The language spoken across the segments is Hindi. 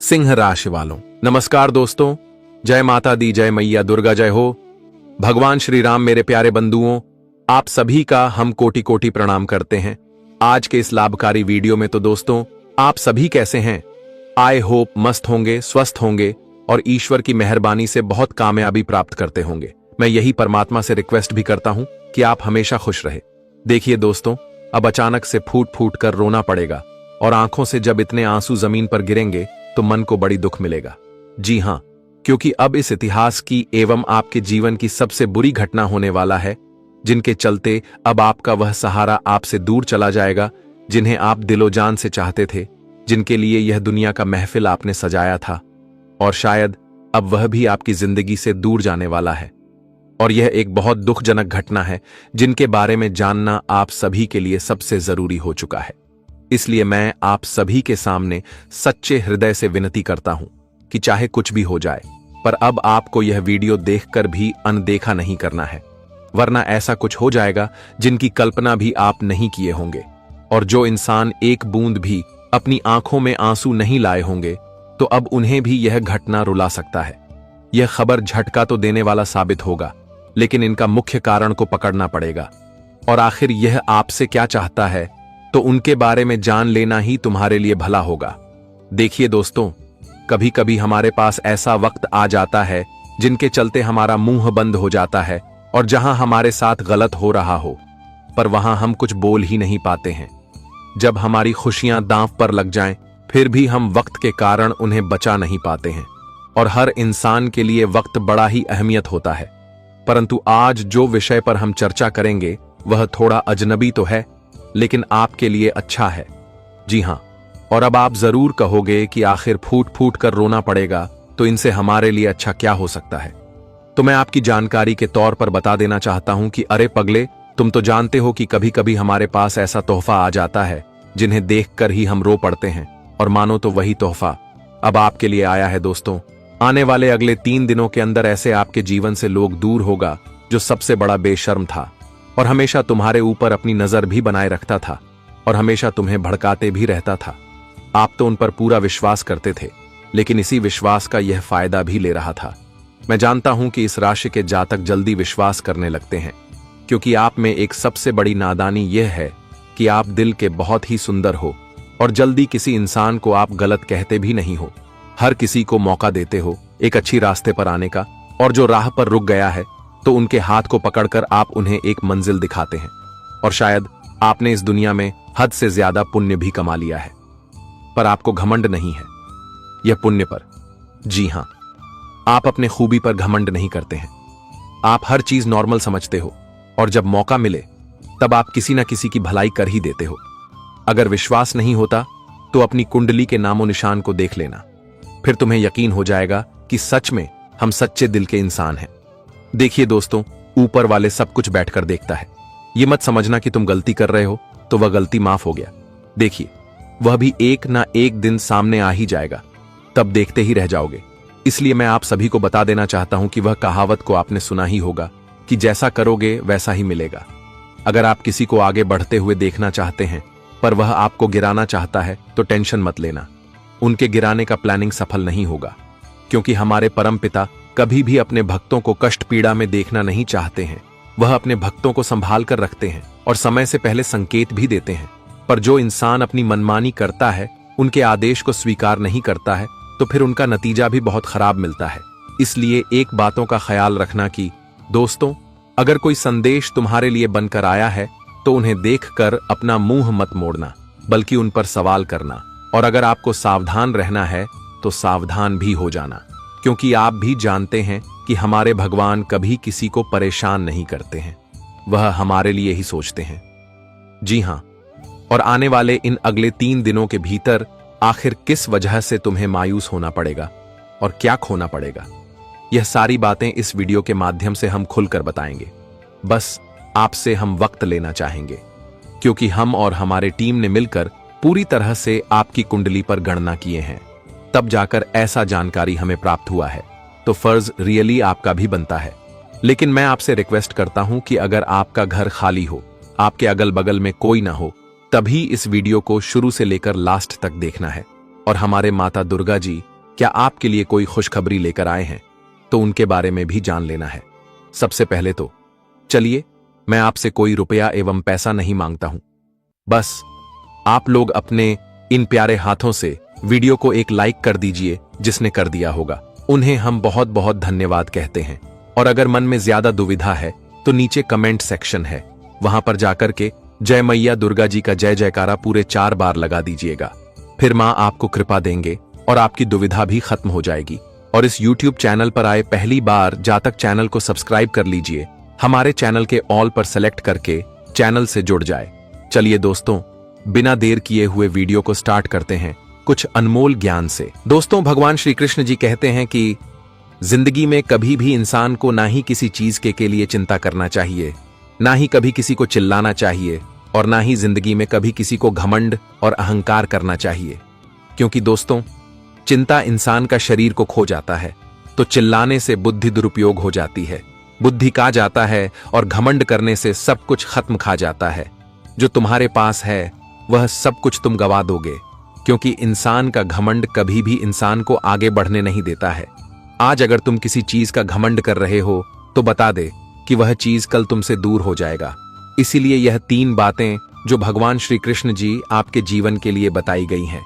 सिंह राशि वालों, नमस्कार दोस्तों। जय माता दी, जय मैया दुर्गा, जय हो। भगवान श्री राम मेरे प्यारे बंधुओं, आप सभी का हम कोटि कोटि प्रणाम करते हैं। आज के इस लाभकारी वीडियो में तो दोस्तों, आप सभी कैसे हैं? आई होप मस्त होंगे, स्वस्थ होंगे और ईश्वर की मेहरबानी से बहुत कामयाबी प्राप्त करते होंगे। मैं यही परमात्मा से रिक्वेस्ट भी करता हूं कि आप हमेशा खुश रहे। देखिए दोस्तों, अब अचानक से फूट फूट कर रोना पड़ेगा और आंखों से जब इतने आंसू जमीन पर गिरेंगे तो मन को बड़ी दुख मिलेगा। जी हां, क्योंकि अब इस इतिहास की एवं आपके जीवन की सबसे बुरी घटना होने वाला है, जिनके चलते अब आपका वह सहारा आपसे दूर चला जाएगा, जिन्हें आप दिलो जान से चाहते थे, जिनके लिए यह दुनिया का महफिल आपने सजाया था, और शायद अब वह भी आपकी जिंदगी से दूर जाने वाला है। और यह एक बहुत दुखजनक घटना है, जिनके बारे में जानना आप सभी के लिए सबसे जरूरी हो चुका है। इसलिए मैं आप सभी के सामने सच्चे हृदय से विनती करता हूं कि चाहे कुछ भी हो जाए, पर अब आपको यह वीडियो देखकर भी अनदेखा नहीं करना है, वरना ऐसा कुछ हो जाएगा जिनकी कल्पना भी आप नहीं किए होंगे। और जो इंसान एक बूंद भी अपनी आंखों में आंसू नहीं लाए होंगे, तो अब उन्हें भी यह घटना रुला सकता है। यह खबर झटका तो देने वाला साबित होगा, लेकिन इनका मुख्य कारण को पकड़ना पड़ेगा। और आखिर यह आपसे क्या चाहता है, तो उनके बारे में जान लेना ही तुम्हारे लिए भला होगा। देखिए दोस्तों, कभी कभी हमारे पास ऐसा वक्त आ जाता है जिनके चलते हमारा मुंह बंद हो जाता है, और जहां हमारे साथ गलत हो रहा हो, पर वहां हम कुछ बोल ही नहीं पाते हैं। जब हमारी खुशियां दांव पर लग जाएं, फिर भी हम वक्त के कारण उन्हें बचा नहीं पाते हैं। और हर इंसान के लिए वक्त बड़ा ही अहमियत होता है। परंतु आज जो विषय पर हम चर्चा करेंगे वह थोड़ा अजनबी तो है, लेकिन आपके लिए अच्छा है। जी हां, और अब आप जरूर कहोगे कि आखिर फूट फूट कर रोना पड़ेगा, तो इनसे हमारे लिए अच्छा क्या हो सकता है। तो मैं आपकी जानकारी के तौर पर बता देना चाहता हूं कि अरे पगले, तुम तो जानते हो कि कभी कभी हमारे पास ऐसा तोहफा आ जाता है जिन्हें देखकर ही हम रो पड़ते हैं, और मानो तो वही तोहफा अब आपके लिए आया है। दोस्तों, आने वाले अगले 3 दिनों के अंदर ऐसे आपके जीवन से लोग दूर होगा जो सबसे बड़ा बेशर्म था, और हमेशा तुम्हारे ऊपर अपनी नजर भी बनाए रखता था, और हमेशा तुम्हें भड़काते भी रहता था। आप तो उन पर पूरा विश्वास करते थे, लेकिन इसी विश्वास का यह फायदा भी ले रहा था। मैं जानता हूं कि इस राशि के जातक जल्दी विश्वास करने लगते हैं, क्योंकि आप में एक सबसे बड़ी नादानी यह है कि आप दिल के बहुत ही सुंदर हो, और जल्दी किसी इंसान को आप गलत कहते भी नहीं हो। हर किसी को मौका देते हो एक अच्छी रास्ते पर आने का, और जो राह पर रुक गया है तो उनके हाथ को पकड़कर आप उन्हें एक मंजिल दिखाते हैं। और शायद आपने इस दुनिया में हद से ज्यादा पुण्य भी कमा लिया है, पर आपको घमंड नहीं है यह पुण्य पर। जी हां, आप अपने खूबी पर घमंड नहीं करते हैं। आप हर चीज नॉर्मल समझते हो, और जब मौका मिले तब आप किसी ना किसी की भलाई कर ही देते हो। अगर विश्वास नहीं होता तो अपनी कुंडली के नामो निशान को देख लेना, फिर तुम्हें यकीन हो जाएगा कि सच में हम सच्चे दिल के इंसान हैं। देखिए दोस्तों, ऊपर वाले सब कुछ बैठकर देखता है। ये मत समझना कि तुम गलती कर रहे हो तो वह गलती माफ हो गया। देखिए, वह भी एक ना एक दिन सामने आ ही जाएगा, तब देखते ही रह जाओगे। इसलिए मैं आप सभी को बता देना चाहता हूं कि वह कहावत को आपने सुना ही होगा कि जैसा करोगे वैसा ही मिलेगा। अगर आप किसी को आगे बढ़ते हुए देखना चाहते हैं, पर वह आपको गिराना चाहता है, तो टेंशन मत लेना। उनके गिराने का प्लानिंग सफल नहीं होगा, क्योंकि हमारे परमपिता कभी भी अपने भक्तों को कष्ट पीड़ा में देखना नहीं चाहते हैं। वह अपने भक्तों को संभाल कर रखते हैं और समय से पहले संकेत भी देते हैं। पर जो इंसान अपनी मनमानी करता है, उनके आदेश को स्वीकार नहीं करता है, तो फिर उनका नतीजा भी बहुत खराब मिलता है। इसलिए एक बातों का ख्याल रखना कि दोस्तों, अगर कोई संदेश तुम्हारे लिए बनकर आया है तो उन्हें देखकर अपना मुंह मत मोड़ना, बल्कि उन पर सवाल करना। और अगर आपको सावधान रहना है तो सावधान भी हो जाना, क्योंकि आप भी जानते हैं कि हमारे भगवान कभी किसी को परेशान नहीं करते हैं, वह हमारे लिए ही सोचते हैं। जी हां, और आने वाले इन अगले 3 दिनों के भीतर आखिर किस वजह से तुम्हें मायूस होना पड़ेगा और क्या खोना पड़ेगा, यह सारी बातें इस वीडियो के माध्यम से हम खुलकर बताएंगे। बस आपसे हम वक्त लेना चाहेंगे, क्योंकि हम और हमारे टीम ने मिलकर पूरी तरह से आपकी कुंडली पर गणना किए हैं, तब जाकर ऐसा जानकारी हमें प्राप्त हुआ है। तो फर्ज रियली आपका भी बनता है। लेकिन मैं आपसे रिक्वेस्ट करता हूं कि अगर आपका घर खाली हो, आपके अगल बगल में कोई ना हो, तभी इस वीडियो को शुरू से लेकर लास्ट तक देखना है। और हमारे माता दुर्गा जी क्या आपके लिए कोई खुशखबरी लेकर आए हैं तो उनके बारे में भी जान लेना है। सबसे पहले तो चलिए, मैं आपसे कोई रुपया एवं पैसा नहीं मांगता हूं, बस आप लोग अपने इन प्यारे हाथों से वीडियो को एक लाइक कर दीजिए। जिसने कर दिया होगा उन्हें हम बहुत बहुत धन्यवाद कहते हैं। और अगर मन में ज्यादा दुविधा है तो नीचे कमेंट सेक्शन है, वहां पर जाकर के जय मैया दुर्गा जी का जय जयकारा पूरे 4 बार लगा दीजिएगा। फिर मां आपको कृपा देंगे और आपकी दुविधा भी खत्म हो जाएगी। और इस YouTube चैनल पर आए पहली बार जातक चैनल को सब्सक्राइब कर लीजिए। हमारे चैनल के ऑल पर सेलेक्ट करके चैनल से जुड़ जाए। चलिए दोस्तों, बिना देर किए हुए वीडियो को स्टार्ट करते हैं कुछ अनमोल ज्ञान से। दोस्तों, भगवान श्री कृष्ण जी कहते हैं कि जिंदगी में कभी भी इंसान को ना ही किसी चीज के लिए चिंता करना चाहिए, ना ही कभी किसी को चिल्लाना चाहिए, और ना ही जिंदगी में कभी किसी को घमंड और अहंकार करना चाहिए। क्योंकि दोस्तों, चिंता इंसान का शरीर को खो जाता है, तो चिल्लाने से बुद्धि दुरुपयोग हो जाती है, बुद्धि खा जाता है, और घमंड करने से सब कुछ खत्म खा जाता है। जो तुम्हारे पास है वह सब कुछ तुम गवा दोगे, क्योंकि इंसान का घमंड कभी भी इंसान को आगे बढ़ने नहीं देता है। आज अगर तुम किसी चीज का घमंड कर रहे हो तो बता दे कि वह चीज कल तुमसे दूर हो जाएगा। इसीलिए यह 3 बातें जो भगवान श्री कृष्ण जी आपके जीवन के लिए बताई गई हैं,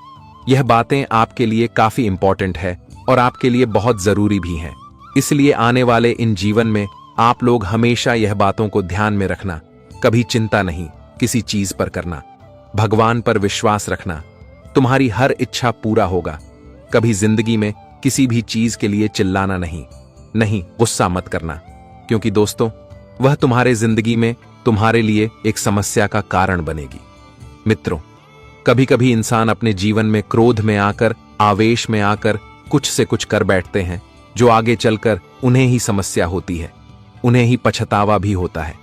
यह बातें आपके लिए काफी इंपॉर्टेंट है और आपके लिए बहुत जरूरी भी हैं। इसलिए आने वाले इन जीवन में आप लोग हमेशा यह बातों को ध्यान में रखना। कभी चिंता नहीं किसी चीज पर करना, भगवान पर विश्वास रखना, तुम्हारी हर इच्छा पूरा होगा। कभी जिंदगी में किसी भी चीज के लिए चिल्लाना नहीं, गुस्सा मत करना, क्योंकि दोस्तों वह तुम्हारे जिंदगी में तुम्हारे लिए एक समस्या का कारण बनेगी। मित्रों, कभी कभी इंसान अपने जीवन में क्रोध में आकर, आवेश में आकर कुछ से कुछ कर बैठते हैं, जो आगे चलकर उन्हें ही समस्या होती है, उन्हें ही पछतावा भी होता है।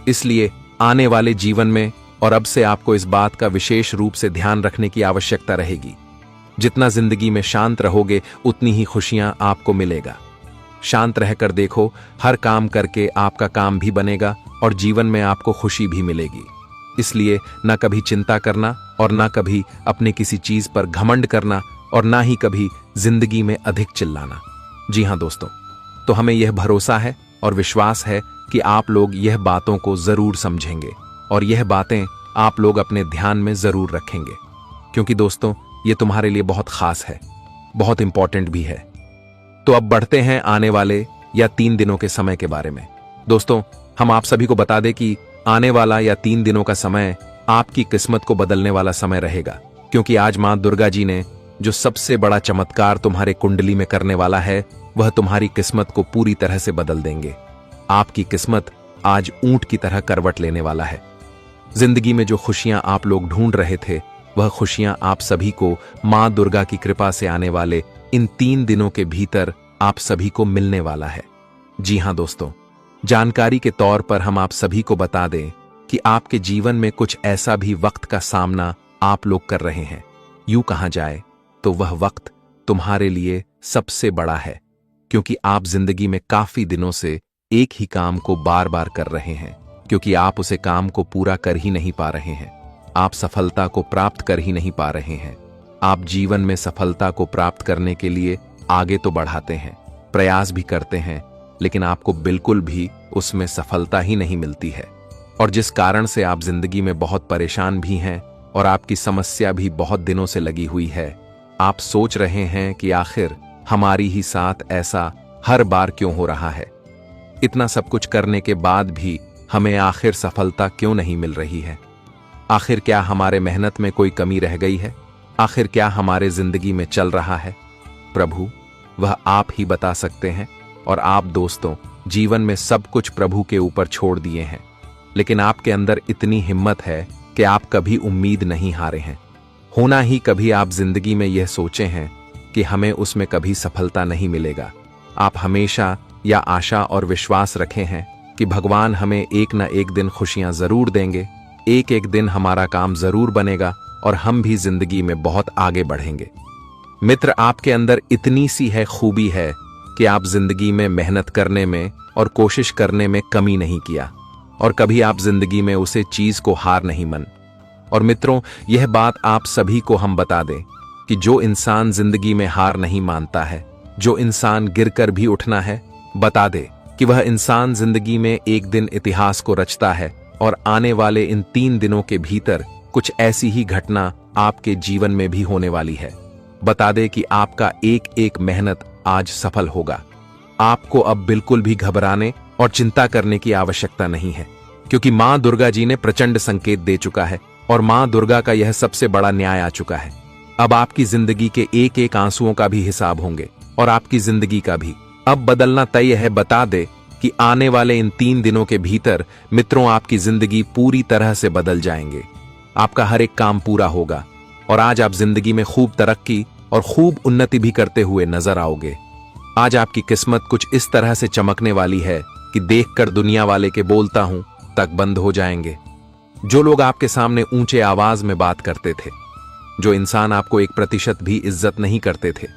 इसलिए आने वाले जीवन में और अब से आपको इस बात का विशेष रूप से ध्यान रखने की आवश्यकता रहेगी। जितना जिंदगी में शांत रहोगे उतनी ही खुशियां आपको मिलेगा। शांत रहकर देखो, हर काम करके आपका काम भी बनेगा और जीवन में आपको खुशी भी मिलेगी। इसलिए ना कभी चिंता करना और ना कभी अपने किसी चीज पर घमंड करना और ना ही कभी जिंदगी में अधिक चिल्लाना। जी हां दोस्तों, तो हमें यह भरोसा है और विश्वास है कि आप लोग यह बातों को जरूर समझेंगे और यह बातें आप लोग अपने ध्यान में जरूर रखेंगे, क्योंकि दोस्तों ये तुम्हारे लिए बहुत खास है, बहुत इंपॉर्टेंट भी है। तो अब बढ़ते हैं आने वाले या 3 दिनों के समय के बारे में। दोस्तों, हम आप सभी को बता दें कि आने वाला या 3 दिनों का समय आपकी किस्मत को बदलने वाला समय रहेगा, क्योंकि आज मां दुर्गा जी ने जो सबसे बड़ा चमत्कार तुम्हारे कुंडली में करने वाला है, वह तुम्हारी किस्मत को पूरी तरह से बदल देंगे। आपकी किस्मत आज ऊंट की तरह करवट लेने वाला है। जिंदगी में जो खुशियां आप लोग ढूंढ रहे थे, वह खुशियां आप सभी को मां दुर्गा की कृपा से आने वाले इन 3 दिनों के भीतर आप सभी को मिलने वाला है। जी हां दोस्तों, जानकारी के तौर पर हम आप सभी को बता दें कि आपके जीवन में कुछ ऐसा भी वक्त का सामना आप लोग कर रहे हैं। यूं कहा जाए तो वह वक्त तुम्हारे लिए सबसे बड़ा है, क्योंकि आप जिंदगी में काफी दिनों से एक ही काम को बार बार कर रहे हैं, क्योंकि आप उसे काम को पूरा कर ही नहीं पा रहे हैं। आप सफलता को प्राप्त कर ही नहीं पा रहे हैं। आप जीवन में सफलता को प्राप्त करने के लिए आगे तो बढ़ाते हैं, प्रयास भी करते हैं, लेकिन आपको बिल्कुल भी उसमें सफलता ही नहीं मिलती है। और जिस कारण से आप जिंदगी में बहुत परेशान भी हैं और आपकी समस्या भी बहुत दिनों से लगी हुई है। आप सोच रहे हैं कि आखिर हमारी ही साथ ऐसा हर बार क्यों हो रहा है। इतना सब कुछ करने के बाद भी हमें आखिर सफलता क्यों नहीं मिल रही है। आखिर क्या हमारे मेहनत में कोई कमी रह गई है? आखिर क्या हमारे जिंदगी में चल रहा है? प्रभु, वह आप ही बता सकते हैं। और आप दोस्तों, जीवन में सब कुछ प्रभु के ऊपर छोड़ दिए हैं, लेकिन आपके अंदर इतनी हिम्मत है कि आप कभी उम्मीद नहीं हारे हैं। होना ही कभी आप जिंदगी में यह सोचे हैं कि हमें उसमें कभी सफलता नहीं मिलेगा। आप हमेशा या आशा और विश्वास रखे हैं कि भगवान हमें एक न एक दिन खुशियां जरूर देंगे, एक एक दिन हमारा काम जरूर बनेगा और हम भी जिंदगी में बहुत आगे बढ़ेंगे। मित्र, आपके अंदर इतनी सी है खूबी है कि आप जिंदगी में मेहनत करने में और कोशिश करने में कमी नहीं किया और कभी आप जिंदगी में उसे चीज को हार नहीं मन। और मित्रों, यह बात आप सभी को हम बता दें कि जो इंसान जिंदगी में हार नहीं मानता है, जो इंसान गिरकर भी उठना है, बता दे कि वह इंसान जिंदगी में एक दिन इतिहास को रचता है और आने वाले इन 3 दिनों के भीतर कुछ ऐसी ही घटना आपके जीवन में भी होने वाली है। बता दे कि आपका एक एक मेहनत आज सफल होगा। आपको अब बिल्कुल भी घबराने और चिंता करने की आवश्यकता नहीं है, क्योंकि मां दुर्गा जी ने प्रचंड संकेत दे चुका है और मां दुर्गा का यह सबसे बड़ा न्याय आ चुका है। अब आपकी जिंदगी के एक एक आंसुओं का भी हिसाब होंगे और आपकी जिंदगी का भी अब बदलना तय है। बता दे कि आने वाले इन 3 दिनों के भीतर मित्रों आपकी जिंदगी पूरी तरह से बदल जाएंगे। आपका हर एक काम पूरा होगा और आज आप जिंदगी में खूब तरक्की और खूब उन्नति भी करते हुए नजर आओगे। आज आपकी किस्मत कुछ इस तरह से चमकने वाली है कि देखकर दुनिया वाले के बोलता हूं तक बंद हो जाएंगे। जो लोग आपके सामने ऊंचे आवाज में बात करते थे, जो इंसान आपको 1% भी इज्जत नहीं करते थे,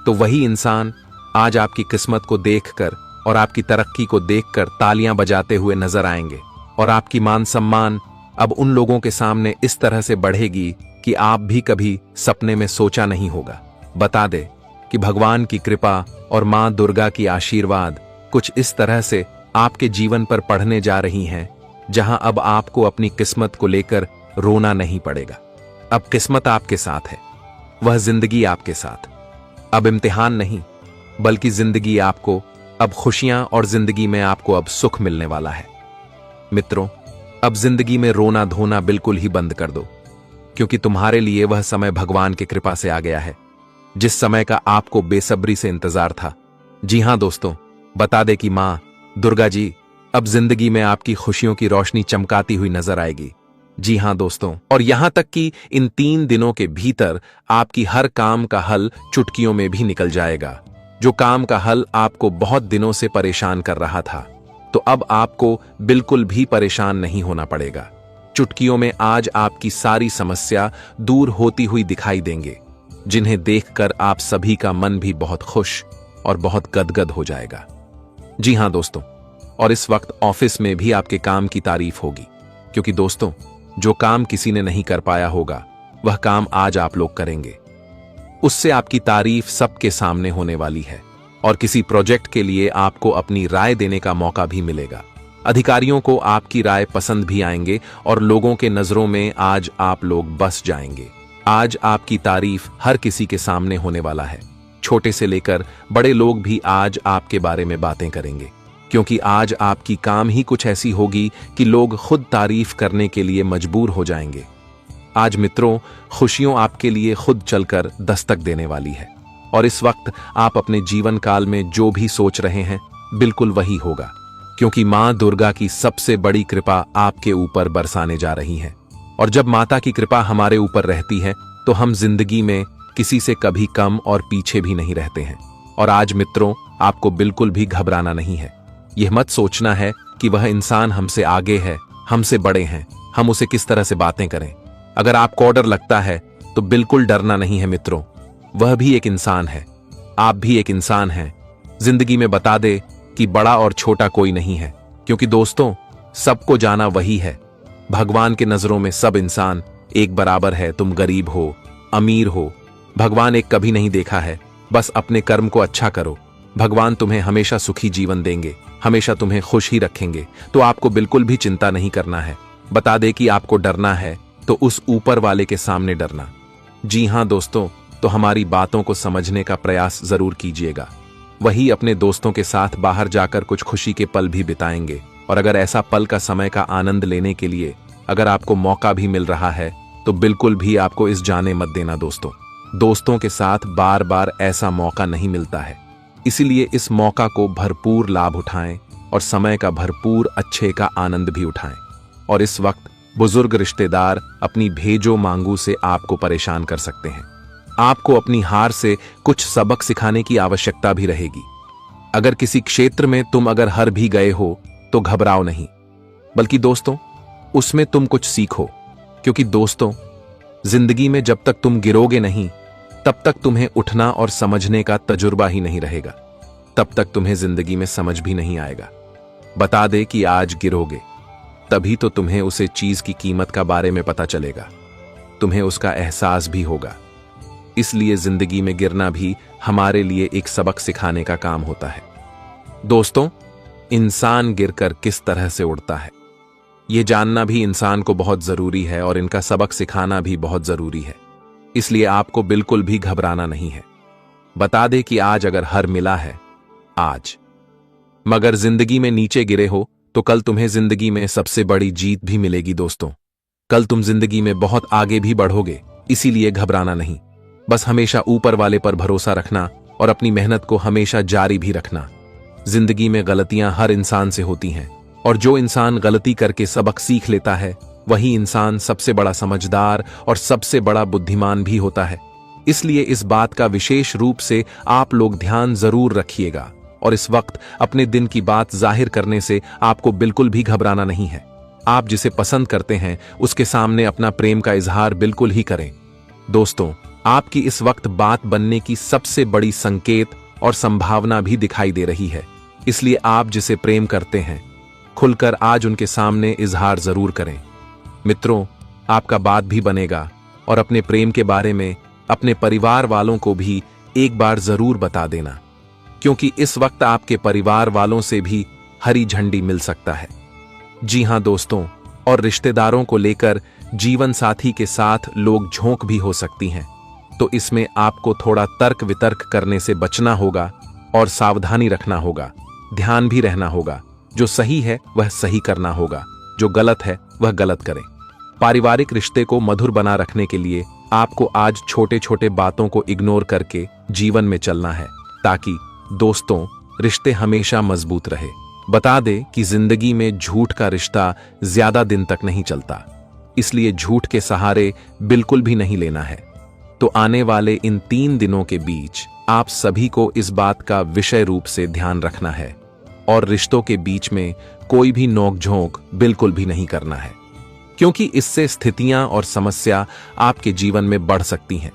तो वही इंसान आज आपकी किस्मत को देखकर और आपकी तरक्की को देखकर तालियां बजाते हुए नजर आएंगे और आपकी मान सम्मान अब उन लोगों के सामने इस तरह से बढ़ेगी कि आप भी कभी सपने में सोचा नहीं होगा। बता दे कि भगवान की कृपा और मां दुर्गा की आशीर्वाद कुछ इस तरह से आपके जीवन पर पढ़ने जा रही हैं, जहां अब आपको अपनी किस्मत को लेकर रोना नहीं पड़ेगा। अब किस्मत आपके साथ है, वह जिंदगी आपके साथ। अब इम्तिहान नहीं, बल्कि जिंदगी आपको अब खुशियां और जिंदगी में आपको अब सुख मिलने वाला है। मित्रों, अब जिंदगी में रोना धोना बिल्कुल ही बंद कर दो, क्योंकि तुम्हारे लिए वह समय भगवान की कृपा से आ गया है, जिस समय का आपको बेसब्री से इंतजार था। जी हां दोस्तों, बता दे कि मां दुर्गा जी अब जिंदगी में आपकी खुशियों की रोशनी चमकाती हुई नजर आएगी। जी हां दोस्तों, और यहां तक कि इन 3 दिनों के भीतर आपकी हर काम का हल चुटकियों में भी निकल जाएगा। जो काम का हल आपको बहुत दिनों से परेशान कर रहा था, तो अब आपको बिल्कुल भी परेशान नहीं होना पड़ेगा। चुटकियों में आज आपकी सारी समस्या दूर होती हुई दिखाई देंगे, जिन्हें देखकर आप सभी का मन भी बहुत खुश और बहुत गदगद हो जाएगा। जी हां दोस्तों, और इस वक्त ऑफिस में भी आपके काम की तारीफ होगी, क्योंकि दोस्तों जो काम किसी ने नहीं कर पाया होगा, वह काम आज आप लोग करेंगे। उससे आपकी तारीफ सबके सामने होने वाली है और किसी प्रोजेक्ट के लिए आपको अपनी राय देने का मौका भी मिलेगा। अधिकारियों को आपकी राय पसंद भी आएंगे और लोगों के नजरों में आज आप लोग बस जाएंगे। आज आपकी तारीफ हर किसी के सामने होने वाला है। छोटे से लेकर बड़े लोग भी आज आपके बारे में बातें करेंगे, क्योंकि आज आपकी काम ही कुछ ऐसी होगी कि लोग खुद तारीफ करने के लिए मजबूर हो जाएंगे। आज मित्रों, खुशियों आपके लिए खुद चलकर दस्तक देने वाली है और इस वक्त आप अपने जीवन काल में जो भी सोच रहे हैं बिल्कुल वही होगा, क्योंकि मां दुर्गा की सबसे बड़ी कृपा आपके ऊपर बरसाने जा रही है। और जब माता की कृपा हमारे ऊपर रहती है तो हम जिंदगी में किसी से कभी कम और पीछे भी नहीं रहते हैं। और आज मित्रों, आपको बिल्कुल भी घबराना नहीं है। यह मत सोचना है कि वह इंसान हमसे आगे है, हमसे बड़े हैं, हम उसे किस तरह से बातें करें। अगर आपको डर लगता है तो बिल्कुल डरना नहीं है मित्रों, वह भी एक इंसान है, आप भी एक इंसान हैं। जिंदगी में बता दे कि बड़ा और छोटा कोई नहीं है, क्योंकि दोस्तों सबको जाना वही है। भगवान के नजरों में सब इंसान एक बराबर है। तुम गरीब हो, अमीर हो, भगवान एक कभी नहीं देखा है। बस अपने कर्म को अच्छा करो, भगवान तुम्हें हमेशा सुखी जीवन देंगे, हमेशा तुम्हें खुश ही रखेंगे। तो आपको बिल्कुल भी चिंता नहीं करना है। बता दे कि आपको डरना है तो उस ऊपर वाले के सामने डरना। जी हां दोस्तों, तो हमारी बातों को समझने का प्रयास जरूर कीजिएगा। वही अपने दोस्तों के साथ बाहर जाकर कुछ खुशी के पल भी बिताएंगे। और अगर ऐसा पल का समय का आनंद लेने के लिए अगर आपको मौका भी मिल रहा है तो बिल्कुल भी आपको इस जाने मत देना दोस्तों। दोस्तों के साथ बार बार ऐसा मौका नहीं मिलता है, इसीलिए इस मौका को भरपूर लाभ उठाएं और समय का भरपूर अच्छे का आनंद भी उठाएं। और इस वक्त बुजुर्ग रिश्तेदार अपनी भेजो मांगू से आपको परेशान कर सकते हैं। आपको अपनी हार से कुछ सबक सिखाने की आवश्यकता भी रहेगी। अगर किसी क्षेत्र में तुम अगर हार भी गए हो तो घबराओ नहीं, बल्कि दोस्तों उसमें तुम कुछ सीखो। क्योंकि दोस्तों जिंदगी में जब तक तुम गिरोगे नहीं, तब तक तुम्हें उठना और समझने का तजुर्बा ही नहीं रहेगा, तब तक तुम्हें जिंदगी में समझ भी नहीं आएगा। बता दे कि आज गिरोगे तभी तो तुम्हें उसे चीज की कीमत का बारे में पता चलेगा, तुम्हें उसका एहसास भी होगा। इसलिए जिंदगी में गिरना भी हमारे लिए एक सबक सिखाने का काम होता है। दोस्तों, इंसान गिरकर किस तरह से उड़ता है, ये जानना भी इंसान को बहुत जरूरी है और इनका सबक सिखाना भी बहुत जरूरी है। इसलिए आपको बिल्कुल भी घबराना नहीं है। बता दे कि आज अगर हर मिला है आज, मगर जिंदगी में नीचे गिरे हो तो कल तुम्हें जिंदगी में सबसे बड़ी जीत भी मिलेगी। दोस्तों, कल तुम जिंदगी में बहुत आगे भी बढ़ोगे, इसीलिए घबराना नहीं। बस हमेशा ऊपर वाले पर भरोसा रखना और अपनी मेहनत को हमेशा जारी भी रखना। जिंदगी में गलतियां हर इंसान से होती हैं और जो इंसान गलती करके सबक सीख लेता है वही इंसान सबसे बड़ा समझदार और सबसे बड़ा बुद्धिमान भी होता है। इसलिए इस बात का विशेष रूप से आप लोग ध्यान जरूर रखिएगा और इस वक्त अपने दिन की बात जाहिर करने से आपको बिल्कुल भी घबराना नहीं है। आप जिसे पसंद करते हैं उसके सामने अपना प्रेम का इजहार बिल्कुल ही करें। दोस्तों, आपकी इस वक्त बात बनने की सबसे बड़ी संकेत और संभावना भी दिखाई दे रही है। इसलिए आप जिसे प्रेम करते हैं खुलकर आज उनके सामने इजहार जरूर करें। मित्रों, आपका बात भी बनेगा और अपने प्रेम के बारे में अपने परिवार वालों को भी एक बार जरूर बता देना, क्योंकि इस वक्त आपके परिवार वालों से भी हरी झंडी मिल सकता है। जी हां दोस्तों, और रिश्तेदारों को लेकर जीवन साथी के साथ लोग झोंक भी हो सकती हैं, तो इसमें आपको थोड़ा तर्क वितर्क करने से बचना होगा और सावधानी रखना होगा। ध्यान भी रहना होगा, जो सही है वह सही करना होगा, जो गलत है वह गलत करें। पारिवारिक रिश्ते को मधुर बना रखने के लिए आपको आज छोटे छोटे बातों को इग्नोर करके जीवन में चलना है, ताकि दोस्तों रिश्ते हमेशा मजबूत रहे। बता दे कि जिंदगी में झूठ का रिश्ता ज्यादा दिन तक नहीं चलता, इसलिए झूठ के सहारे बिल्कुल भी नहीं लेना है। तो आने वाले इन 3 दिनों के बीच आप सभी को इस बात का विषय रूप से ध्यान रखना है और रिश्तों के बीच में कोई भी नोक-झोंक बिल्कुल भी नहीं करना है, क्योंकि इससे स्थितियां और समस्या आपके जीवन में बढ़ सकती हैं।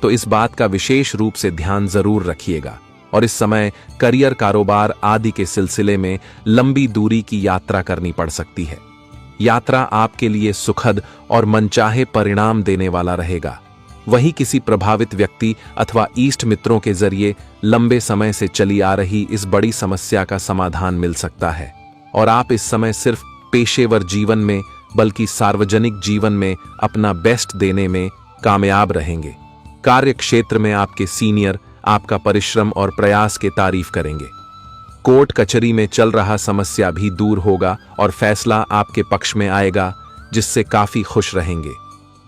तो इस बात का विशेष रूप से ध्यान जरूर रखिएगा। और इस समय करियर, कारोबार आदि के सिलसिले में लंबी दूरी की यात्रा करनी पड़ सकती है। यात्रा आपके लिए सुखद और मनचाहे परिणाम देने वाला रहेगा। वहीं किसी प्रभावित व्यक्ति अथवा इष्ट मित्रों के जरिए लंबे समय से चली आ रही इस बड़ी समस्या का समाधान मिल सकता है और आप इस समय सिर्फ पेशेवर जीवन में बल्कि सार्वजनिक जीवन में अपना बेस्ट देने में कामयाब रहेंगे। कार्य क्षेत्र में आपके सीनियर आपका परिश्रम और प्रयास के तारीफ करेंगे। कोर्ट कचहरी में चल रहा समस्या भी दूर होगा और फैसला आपके पक्ष में आएगा, जिससे काफी खुश रहेंगे।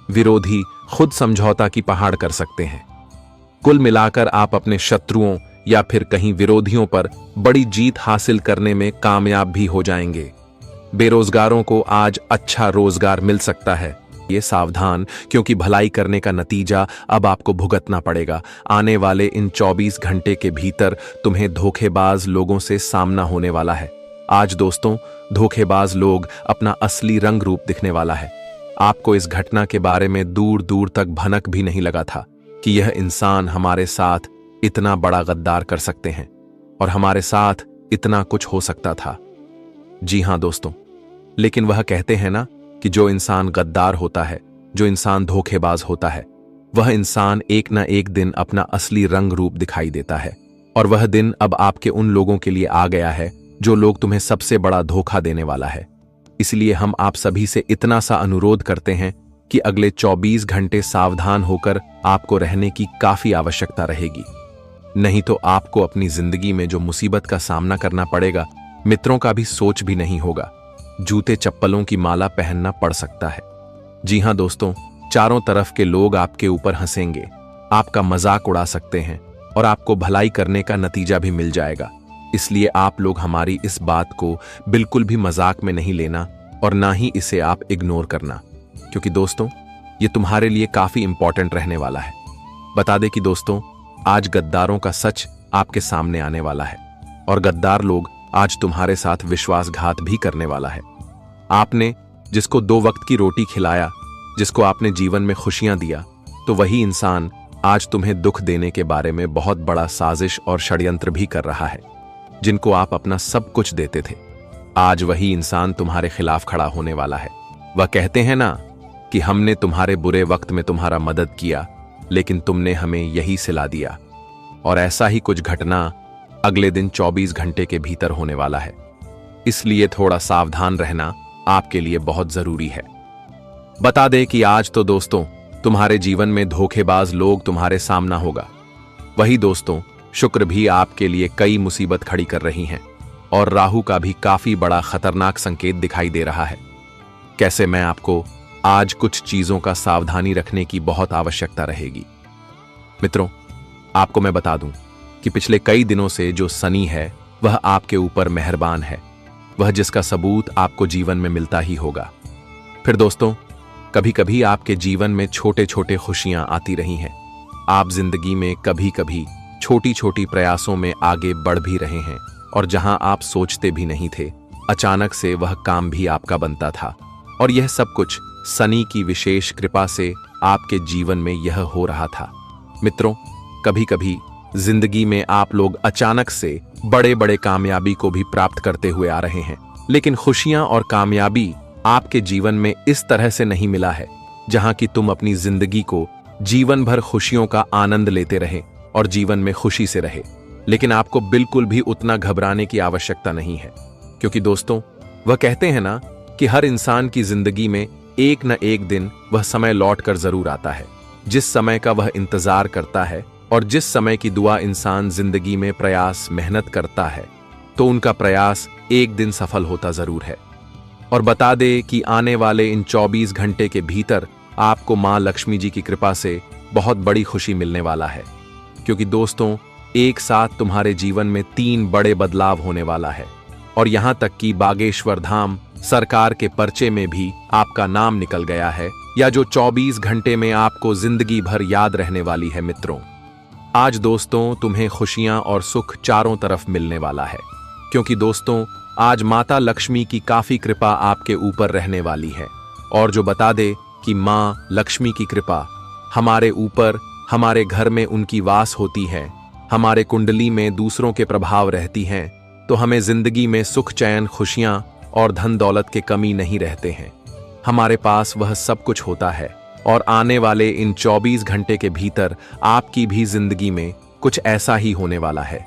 विरोधी खुद समझौता की पहाड़ कर सकते हैं। कुल मिलाकर आप अपने शत्रुओं या फिर कहीं विरोधियों पर बड़ी जीत हासिल करने में कामयाब भी हो जाएंगे। बेरोजगारों को आज अच्छा रोजगार मिल सकता है। ये सावधान, क्योंकि भलाई करने का नतीजा अब आपको भुगतना पड़ेगा। आने वाले इन 24 घंटे के भीतर तुम्हें धोखेबाज लोगों से सामना होने वाला है। आज दोस्तों, धोखेबाज लोग अपना असली रंग रूप दिखने वाला है। आपको इस घटना के बारे में दूर दूर तक भनक भी नहीं लगा था कि यह इंसान हमारे साथ इतना बड़ा गद्दार कर सकते हैं और हमारे साथ इतना कुछ हो सकता था। जी हां दोस्तों, लेकिन वह कहते हैं ना कि जो इंसान गद्दार होता है, जो इंसान धोखेबाज होता है, वह इंसान एक ना एक दिन अपना असली रंग रूप दिखाई देता है। और वह दिन अब आपके उन लोगों के लिए आ गया है जो लोग तुम्हें सबसे बड़ा धोखा देने वाला है। इसलिए हम आप सभी से इतना सा अनुरोध करते हैं कि अगले 24 घंटे सावधान होकर आपको रहने की काफी आवश्यकता रहेगी। नहीं तो आपको अपनी जिंदगी में जो मुसीबत का सामना करना पड़ेगा, मित्रों का भी सोच भी नहीं होगा। जूते चप्पलों की माला पहनना पड़ सकता है। जी हां दोस्तों, चारों तरफ के लोग आपके ऊपर हंसेंगे, आपका मजाक उड़ा सकते हैं और आपको भलाई करने का नतीजा भी मिल जाएगा। इसलिए आप लोग हमारी इस बात को बिल्कुल भी मजाक में नहीं लेना और ना ही इसे आप इग्नोर करना, क्योंकि दोस्तों ये तुम्हारे लिए काफी इंपॉर्टेंट रहने वाला है। बता दें कि दोस्तों, आज गद्दारों का सच आपके सामने आने वाला है और गद्दार लोग आज तुम्हारे साथ विश्वासघात भी करने वाला है। आपने जिसको 2 वक्त की रोटी खिलाया, जिसको आपने जीवन में खुशियां दिया, तो वही इंसान आज तुम्हें दुख देने के बारे में बहुत बड़ा साजिश और षड्यंत्र भी कर रहा है। जिनको आप अपना सब कुछ देते थे, आज वही इंसान तुम्हारे खिलाफ खड़ा होने वाला है। वह कहते हैं ना कि हमने तुम्हारे बुरे वक्त में तुम्हारा मदद किया, लेकिन तुमने हमें यही सिला दिया। और ऐसा ही कुछ घटना अगले दिन 24 घंटे के भीतर होने वाला है। इसलिए थोड़ा सावधान रहना आपके लिए बहुत जरूरी है। बता दें कि आज तो दोस्तों तुम्हारे जीवन में धोखेबाज लोग तुम्हारे सामना होगा। वही दोस्तों, शुक्र भी आपके लिए कई मुसीबत खड़ी कर रही हैं और राहु का भी काफी बड़ा खतरनाक संकेत दिखाई दे रहा है। कैसे, मैं आपको आज कुछ चीजों का सावधानी रखने की बहुत आवश्यकता रहेगी। मित्रों, आपको मैं बता दूं कि पिछले कई दिनों से जो शनि है वह आपके ऊपर मेहरबान है, वह जिसका सबूत आपको जीवन में मिलता ही होगा। फिर दोस्तों, कभी कभी आपके जीवन में छोटे छोटे खुशियां आती रही हैं। आप जिंदगी में कभी कभी छोटी छोटी प्रयासों में आगे बढ़ भी रहे हैं और जहां आप सोचते भी नहीं थे, अचानक से वह काम भी आपका बनता था। और यह सब कुछ शनि की विशेष कृपा से आपके जीवन में यह हो रहा था। मित्रों, कभी कभी जिंदगी में आप लोग अचानक से बड़े बड़े कामयाबी को भी प्राप्त करते हुए आ रहे हैं, लेकिन खुशियां और कामयाबी आपके जीवन में इस तरह से नहीं मिला है जहां कि तुम अपनी जिंदगी को जीवन भर खुशियों का आनंद लेते रहे और जीवन में खुशी से रहे। लेकिन आपको बिल्कुल भी उतना घबराने की आवश्यकता नहीं है, क्योंकि दोस्तों, वह कहते हैं ना कि हर इंसान की जिंदगी में एक न एक दिन वह समय लौट कर जरूर आता है, जिस समय का वह इंतजार करता है। और जिस समय की दुआ इंसान जिंदगी में प्रयास मेहनत करता है, तो उनका प्रयास एक दिन सफल होता जरूर है। और बता दे कि आने वाले इन 24 घंटे के भीतर आपको मां लक्ष्मी जी की कृपा से बहुत बड़ी खुशी मिलने वाला है, क्योंकि दोस्तों, एक साथ तुम्हारे जीवन में 3 बड़े बदलाव होने वाला है। और यहां तक कि बागेश्वर धाम सरकार के पर्चे में भी आपका नाम निकल गया है, या जो 24 घंटे में आपको जिंदगी भर याद रहने वाली है। मित्रों, आज दोस्तों तुम्हें खुशियां और सुख चारों तरफ मिलने वाला है, क्योंकि दोस्तों आज माता लक्ष्मी की काफी कृपा आपके ऊपर रहने वाली है। और जो बता दे कि मां लक्ष्मी की कृपा हमारे ऊपर, हमारे घर में उनकी वास होती है, हमारे कुंडली में दूसरों के प्रभाव रहती हैं, तो हमें जिंदगी में सुख, चैन, खुशियां और धन दौलत के कमी नहीं रहते हैं। हमारे पास वह सब कुछ होता है। और आने वाले इन 24 घंटे के भीतर आपकी भी जिंदगी में कुछ ऐसा ही होने वाला है।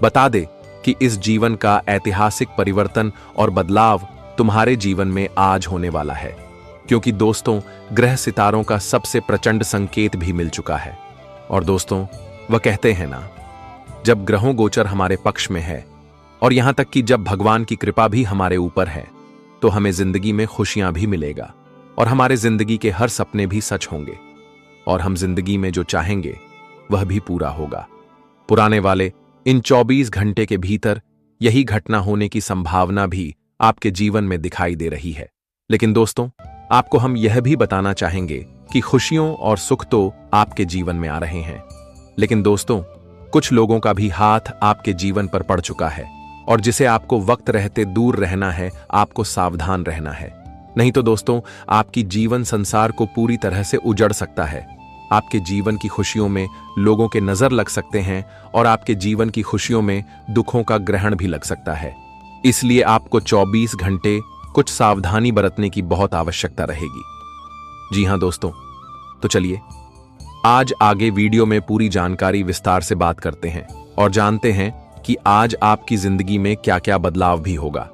बता दे कि इस जीवन का ऐतिहासिक परिवर्तन और बदलाव तुम्हारे जीवन में आज होने वाला है, क्योंकि दोस्तों ग्रह सितारों का सबसे प्रचंड संकेत भी मिल चुका है। और दोस्तों, वह कहते हैं ना, जब ग्रहों गोचर हमारे पक्ष में है और यहां तक कि जब भगवान की कृपा भी हमारे ऊपर है, तो हमें जिंदगी में खुशियां भी मिलेगा और हमारे जिंदगी के हर सपने भी सच होंगे और हम जिंदगी में जो चाहेंगे वह भी पूरा होगा। पुराने वाले इन 24 घंटे के भीतर यही घटना होने की संभावना भी आपके जीवन में दिखाई दे रही है। लेकिन दोस्तों, आपको हम यह भी बताना चाहेंगे कि खुशियों और सुख तो आपके जीवन में आ रहे हैं, लेकिन दोस्तों कुछ लोगों का भी हाथ आपके जीवन पर पड़ चुका है और जिसे आपको वक्त रहते दूर रहना है, आपको सावधान रहना है। नहीं तो दोस्तों आपकी जीवन संसार को पूरी तरह से उजड़ सकता है। आपके जीवन की खुशियों में लोगों के नजर लग सकते हैं और आपके जीवन की खुशियों में दुखों का ग्रहण भी लग सकता है। इसलिए आपको 24 घंटे कुछ सावधानी बरतने की बहुत आवश्यकता रहेगी। जी हां दोस्तों, तो चलिए आज आगे वीडियो में पूरी जानकारी विस्तार से बात करते हैं और जानते हैं कि आज आपकी जिंदगी में क्या क्या बदलाव भी होगा।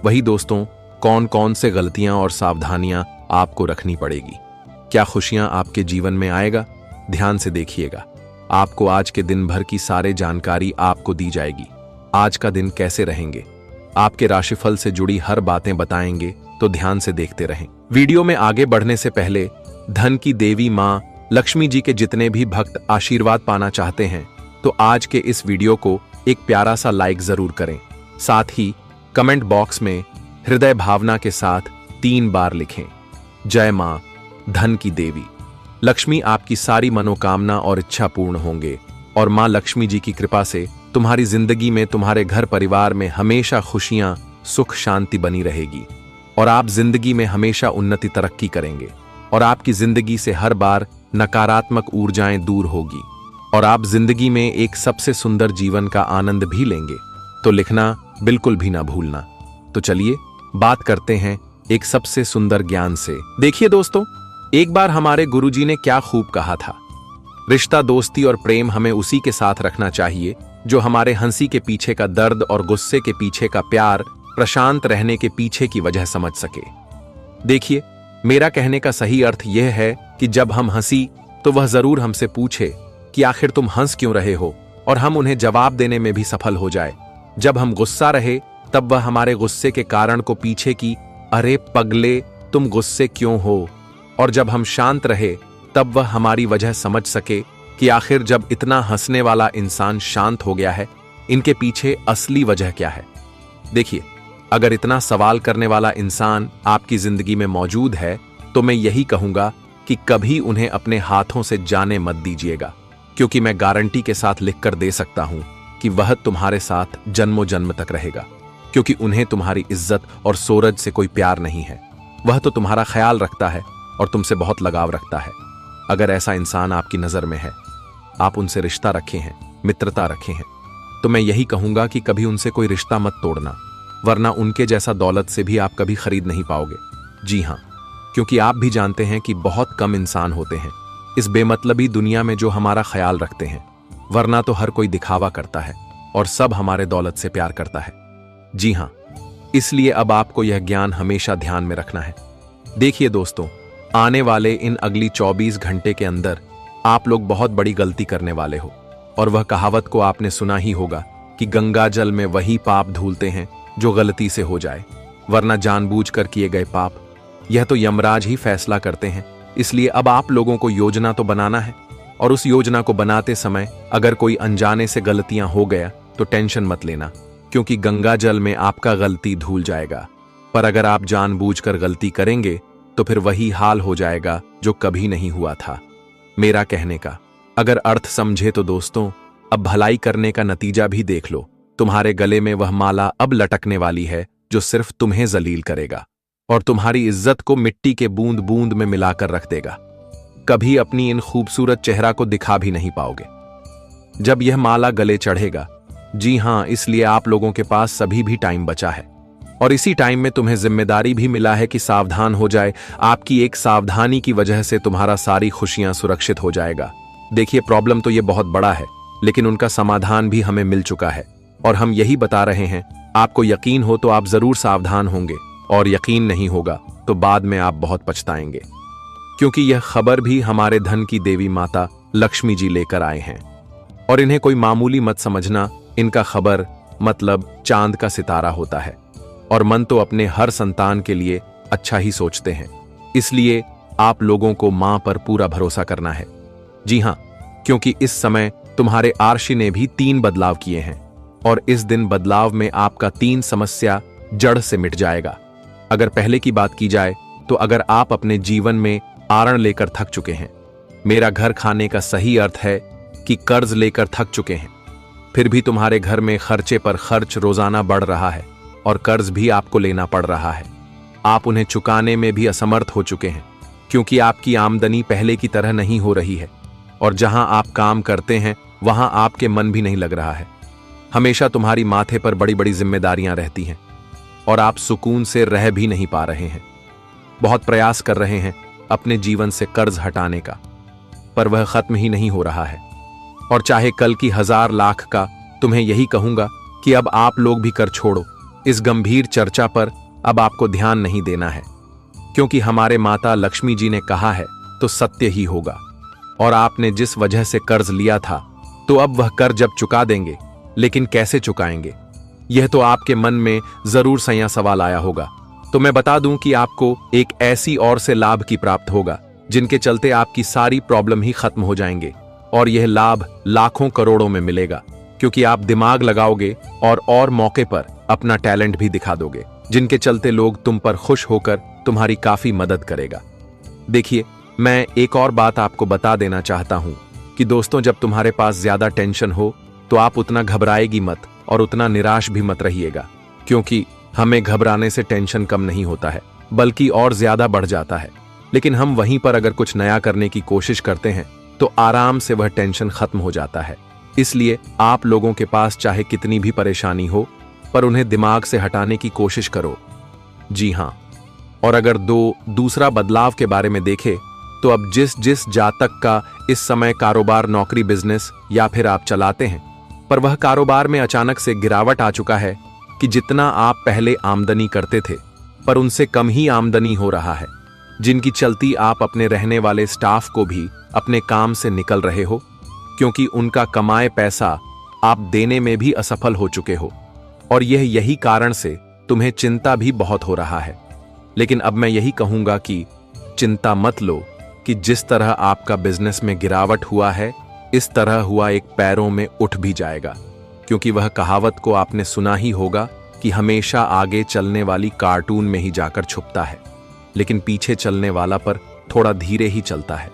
वही दोस्तों, कौन कौन से गलतियां और सावधानियां आपको रखनी पड़ेगी, क्या खुशियां आपके जीवन में आएगा। ध्यान से देखिएगा, आपको आज के दिन भर की सारी जानकारी आपको दी जाएगी। आज का दिन कैसे रहेंगे, आपके राशिफल से जुड़ी हर बातें बताएंगे, तो ध्यान से देखते रहें। वीडियो में आगे बढ़ने से पहले धन की देवी मां लक्ष्मी जी के जितने भी भक्त आशीर्वाद पाना चाहते हैं, तो आज के इस वीडियो को एक प्यारा सा लाइक जरूर करें। साथ ही कमेंट बॉक्स में हृदय भावना के साथ 3 बार लिखें, जय मां धन की देवी। लक्ष्मी आपकी सारी मनोकामना और इच्छा पूर्ण होंगे और मां लक्ष्मी जी की कृपा से तुम्हारी जिंदगी में, तुम्हारे घर परिवार में हमेशा खुशियां, सुख, शांति बनी रहेगी और आप जिंदगी में हमेशा उन्नति, तरक्की करेंगे और आपकी जिंदगी से हर बार नकारात्मक ऊर्जाएं दूर होगी और आप जिंदगी में एक सबसे सुंदर जीवन का आनंद भी लेंगे। तो लिखना बिल्कुल भी ना भूलना। तो चलिए बात करते हैं एक सबसे सुंदर ज्ञान से। देखिए दोस्तों, एक बार हमारे गुरुजी ने क्या खूब कहा था रिश्ता, दोस्ती और प्रेम हमें उसी के साथ रखना चाहिए जो हमारे हंसी के पीछे का दर्द और गुस्से के पीछे का प्यार, प्रशांत रहने के पीछे की वजह समझ सके। देखिए, मेरा कहने का सही अर्थ यह है कि जब हम हंसी तो वह जरूर हमसे पूछे कि आखिर तुम हंस क्यों रहे हो, और हम उन्हें जवाब देने में भी सफल हो जाए। जब हम गुस्सा रहे तब वह हमारे गुस्से के कारण को पीछे की अरे पगले तुम गुस्से क्यों हो, और जब हम शांत रहे तब वह हमारी वजह समझ सके कि आखिर जब इतना हंसने वाला इंसान शांत हो गया है, इनके पीछे असली वजह क्या है। देखिए, अगर इतना सवाल करने वाला इंसान आपकी जिंदगी में मौजूद है तो मैं यही कहूंगा कि कभी उन्हें अपने हाथों से जाने मत दीजिएगा, क्योंकि मैं गारंटी के साथ लिखकर दे सकता हूं कि वह तुम्हारे साथ जन्मों जन्म तक रहेगा, क्योंकि उन्हें तुम्हारी इज्जत और सोरज से कोई प्यार नहीं है। वह तो तुम्हारा ख्याल रखता है और तुमसे बहुत लगाव रखता है। अगर ऐसा इंसान आपकी नजर में है, आप उनसे रिश्ता रखे हैं, मित्रता रखे हैं, तो मैं यही कहूंगा कि कभी उनसे कोई रिश्ता मत तोड़ना, वरना उनके जैसा दौलत से भी आप कभी खरीद नहीं पाओगे। जी हां, क्योंकि आप भी जानते हैं कि बहुत कम इंसान होते हैं इस बेमतलबी दुनिया में जो हमारा ख्याल रखते हैं, वरना तो हर कोई दिखावा करता है और सब हमारे दौलत से प्यार करता है। जी हां, इसलिए अब आपको यह ज्ञान हमेशा ध्यान में रखना है। देखिए दोस्तों, आने वाले इन अगली 24 घंटे के अंदर आप लोग बहुत बड़ी गलती करने वाले हो, और वह कहावत को आपने सुना ही होगा कि गंगा जल में वही पाप धुलते हैं जो गलती से हो जाए, वरना जानबूझकर किए गए पाप, यह तो यमराज ही फैसला करते हैं। इसलिए अब आप लोगों को योजना तो बनाना है, और उस योजना को बनाते समय अगर कोई अनजाने से गलतियां हो गया तो टेंशन मत लेना, क्योंकि गंगा जल में आपका गलती धुल जाएगा। पर अगर आप जानबूझकर गलती करेंगे तो फिर वही हाल हो जाएगा जो कभी नहीं हुआ था। मेरा कहने का अगर अर्थ समझे तो दोस्तों, अब भलाई करने का नतीजा भी देख लो। तुम्हारे गले में वह माला अब लटकने वाली है जो सिर्फ तुम्हें जलील करेगा और तुम्हारी इज्जत को मिट्टी के बूंद बूंद में मिलाकर रख देगा। कभी अपनी इन खूबसूरत चेहरा को दिखा भी नहीं पाओगे जब यह माला गले चढ़ेगा। जी हां, इसलिए आप लोगों के पास सभी भी टाइम बचा है, और इसी टाइम में तुम्हें जिम्मेदारी भी मिला है कि सावधान हो जाए। आपकी एक सावधानी की वजह से तुम्हारा सारी खुशियां सुरक्षित हो जाएगा। देखिए, प्रॉब्लम तो ये बहुत बड़ा है, लेकिन उनका समाधान भी हमें मिल चुका है, और हम यही बता रहे हैं। आपको यकीन हो तो आप जरूर सावधान होंगे, और यकीन नहीं होगा तो बाद में आप बहुत पछताएंगे, क्योंकि यह खबर भी हमारे धन की देवी माता लक्ष्मी जी लेकर आए हैं। और इन्हें कोई मामूली मत समझना, इनका खबर मतलब चांद का सितारा होता है, और मन तो अपने हर संतान के लिए अच्छा ही सोचते हैं। इसलिए आप लोगों को मां पर पूरा भरोसा करना है। जी हां, क्योंकि इस समय तुम्हारे आर्षि ने भी 3 बदलाव किए हैं, और इस दिन बदलाव में आपका 3 समस्या जड़ से मिट जाएगा। अगर पहले की बात की जाए तो अगर आप अपने जीवन में आरण लेकर थक चुके हैं, मेरा घर खाने का सही अर्थ है कि कर्ज लेकर थक चुके हैं, फिर भी तुम्हारे घर में खर्चे पर खर्च रोजाना बढ़ रहा है और कर्ज भी आपको लेना पड़ रहा है। आप उन्हें चुकाने में भी असमर्थ हो चुके हैं, क्योंकि आपकी आमदनी पहले की तरह नहीं हो रही है, और जहां आप काम करते हैं वहां आपके मन भी नहीं लग रहा है। हमेशा तुम्हारी माथे पर बड़ी बड़ी जिम्मेदारियां रहती हैं, और आप सुकून से रह भी नहीं पा रहे हैं। बहुत प्रयास कर रहे हैं अपने जीवन से कर्ज हटाने का, पर वह खत्म ही नहीं हो रहा है। और चाहे कल की 1000 लाख का, तुम्हें यही कहूंगा कि अब आप लोग भी कर छोड़ो। इस गंभीर चर्चा पर अब आपको ध्यान नहीं देना है, क्योंकि हमारे माता लक्ष्मी जी ने कहा है तो सत्य ही होगा। और आपने जिस वजह से कर्ज लिया था, तो अब वह कर्ज जब चुका देंगे, लेकिन कैसे चुकाएंगे, यह तो आपके मन में जरूर सया सवाल आया होगा। तो मैं बता दूं कि आपको एक ऐसी और से लाभ की प्राप्त होगा जिनके चलते आपकी सारी प्रॉब्लम ही खत्म हो जाएंगे, और यह लाभ लाखों करोड़ों में मिलेगा, क्योंकि आप दिमाग लगाओगे और मौके पर अपना टैलेंट भी दिखा दोगे, जिनके चलते लोग तुम पर खुश होकर तुम्हारी काफी मदद करेगा। देखिए, मैं एक और बात आपको बता देना चाहता हूं कि दोस्तों, जब तुम्हारे पास ज्यादा टेंशन हो तो आप उतना घबराएगी मत और उतना निराश भी मत रहिएगा, क्योंकि हमें घबराने से टेंशन कम नहीं होता है, बल्कि और ज्यादा बढ़ जाता है। लेकिन हम वहीं पर अगर कुछ नया करने की कोशिश करते हैं तो आराम से वह टेंशन खत्म हो जाता है। इसलिए आप लोगों के पास चाहे कितनी भी परेशानी हो, पर उन्हें दिमाग से हटाने की कोशिश करो। जी हां, और अगर दूसरा बदलाव के बारे में देखें तो अब जिस जिस जातक का इस समय कारोबार, नौकरी, बिजनेस या फिर आप चलाते हैं, पर वह कारोबार में अचानक से गिरावट आ चुका है कि जितना आप पहले आमदनी करते थे पर उनसे कम ही आमदनी हो रहा है, जिनकी चलती आप अपने रहने वाले स्टाफ को भी अपने काम से निकल रहे हो क्योंकि उनका कमाए पैसा आप देने में भी असफल हो चुके हो, और यही कारण से तुम्हें चिंता भी बहुत हो रहा है। लेकिन अब मैं यही कहूंगा कि चिंता मत लो कि जिस तरह आपका बिजनेस में गिरावट हुआ है, इस तरह हुआ एक पैरों में उठ भी जाएगा, क्योंकि वह कहावत को आपने सुना ही होगा कि हमेशा आगे चलने वाली कार्टून में ही जाकर छुपता है, लेकिन पीछे चलने वाला पर थोड़ा धीरे ही चलता है,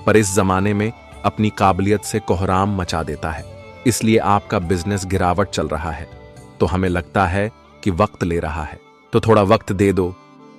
पर इस जमाने में अपनी काबिलियत से कोहराम मचा देता है। इसलिए आपका बिजनेस गिरावट चल रहा है, तो हमें लगता है कि वक्त ले रहा है, तो थोड़ा वक्त दे दो,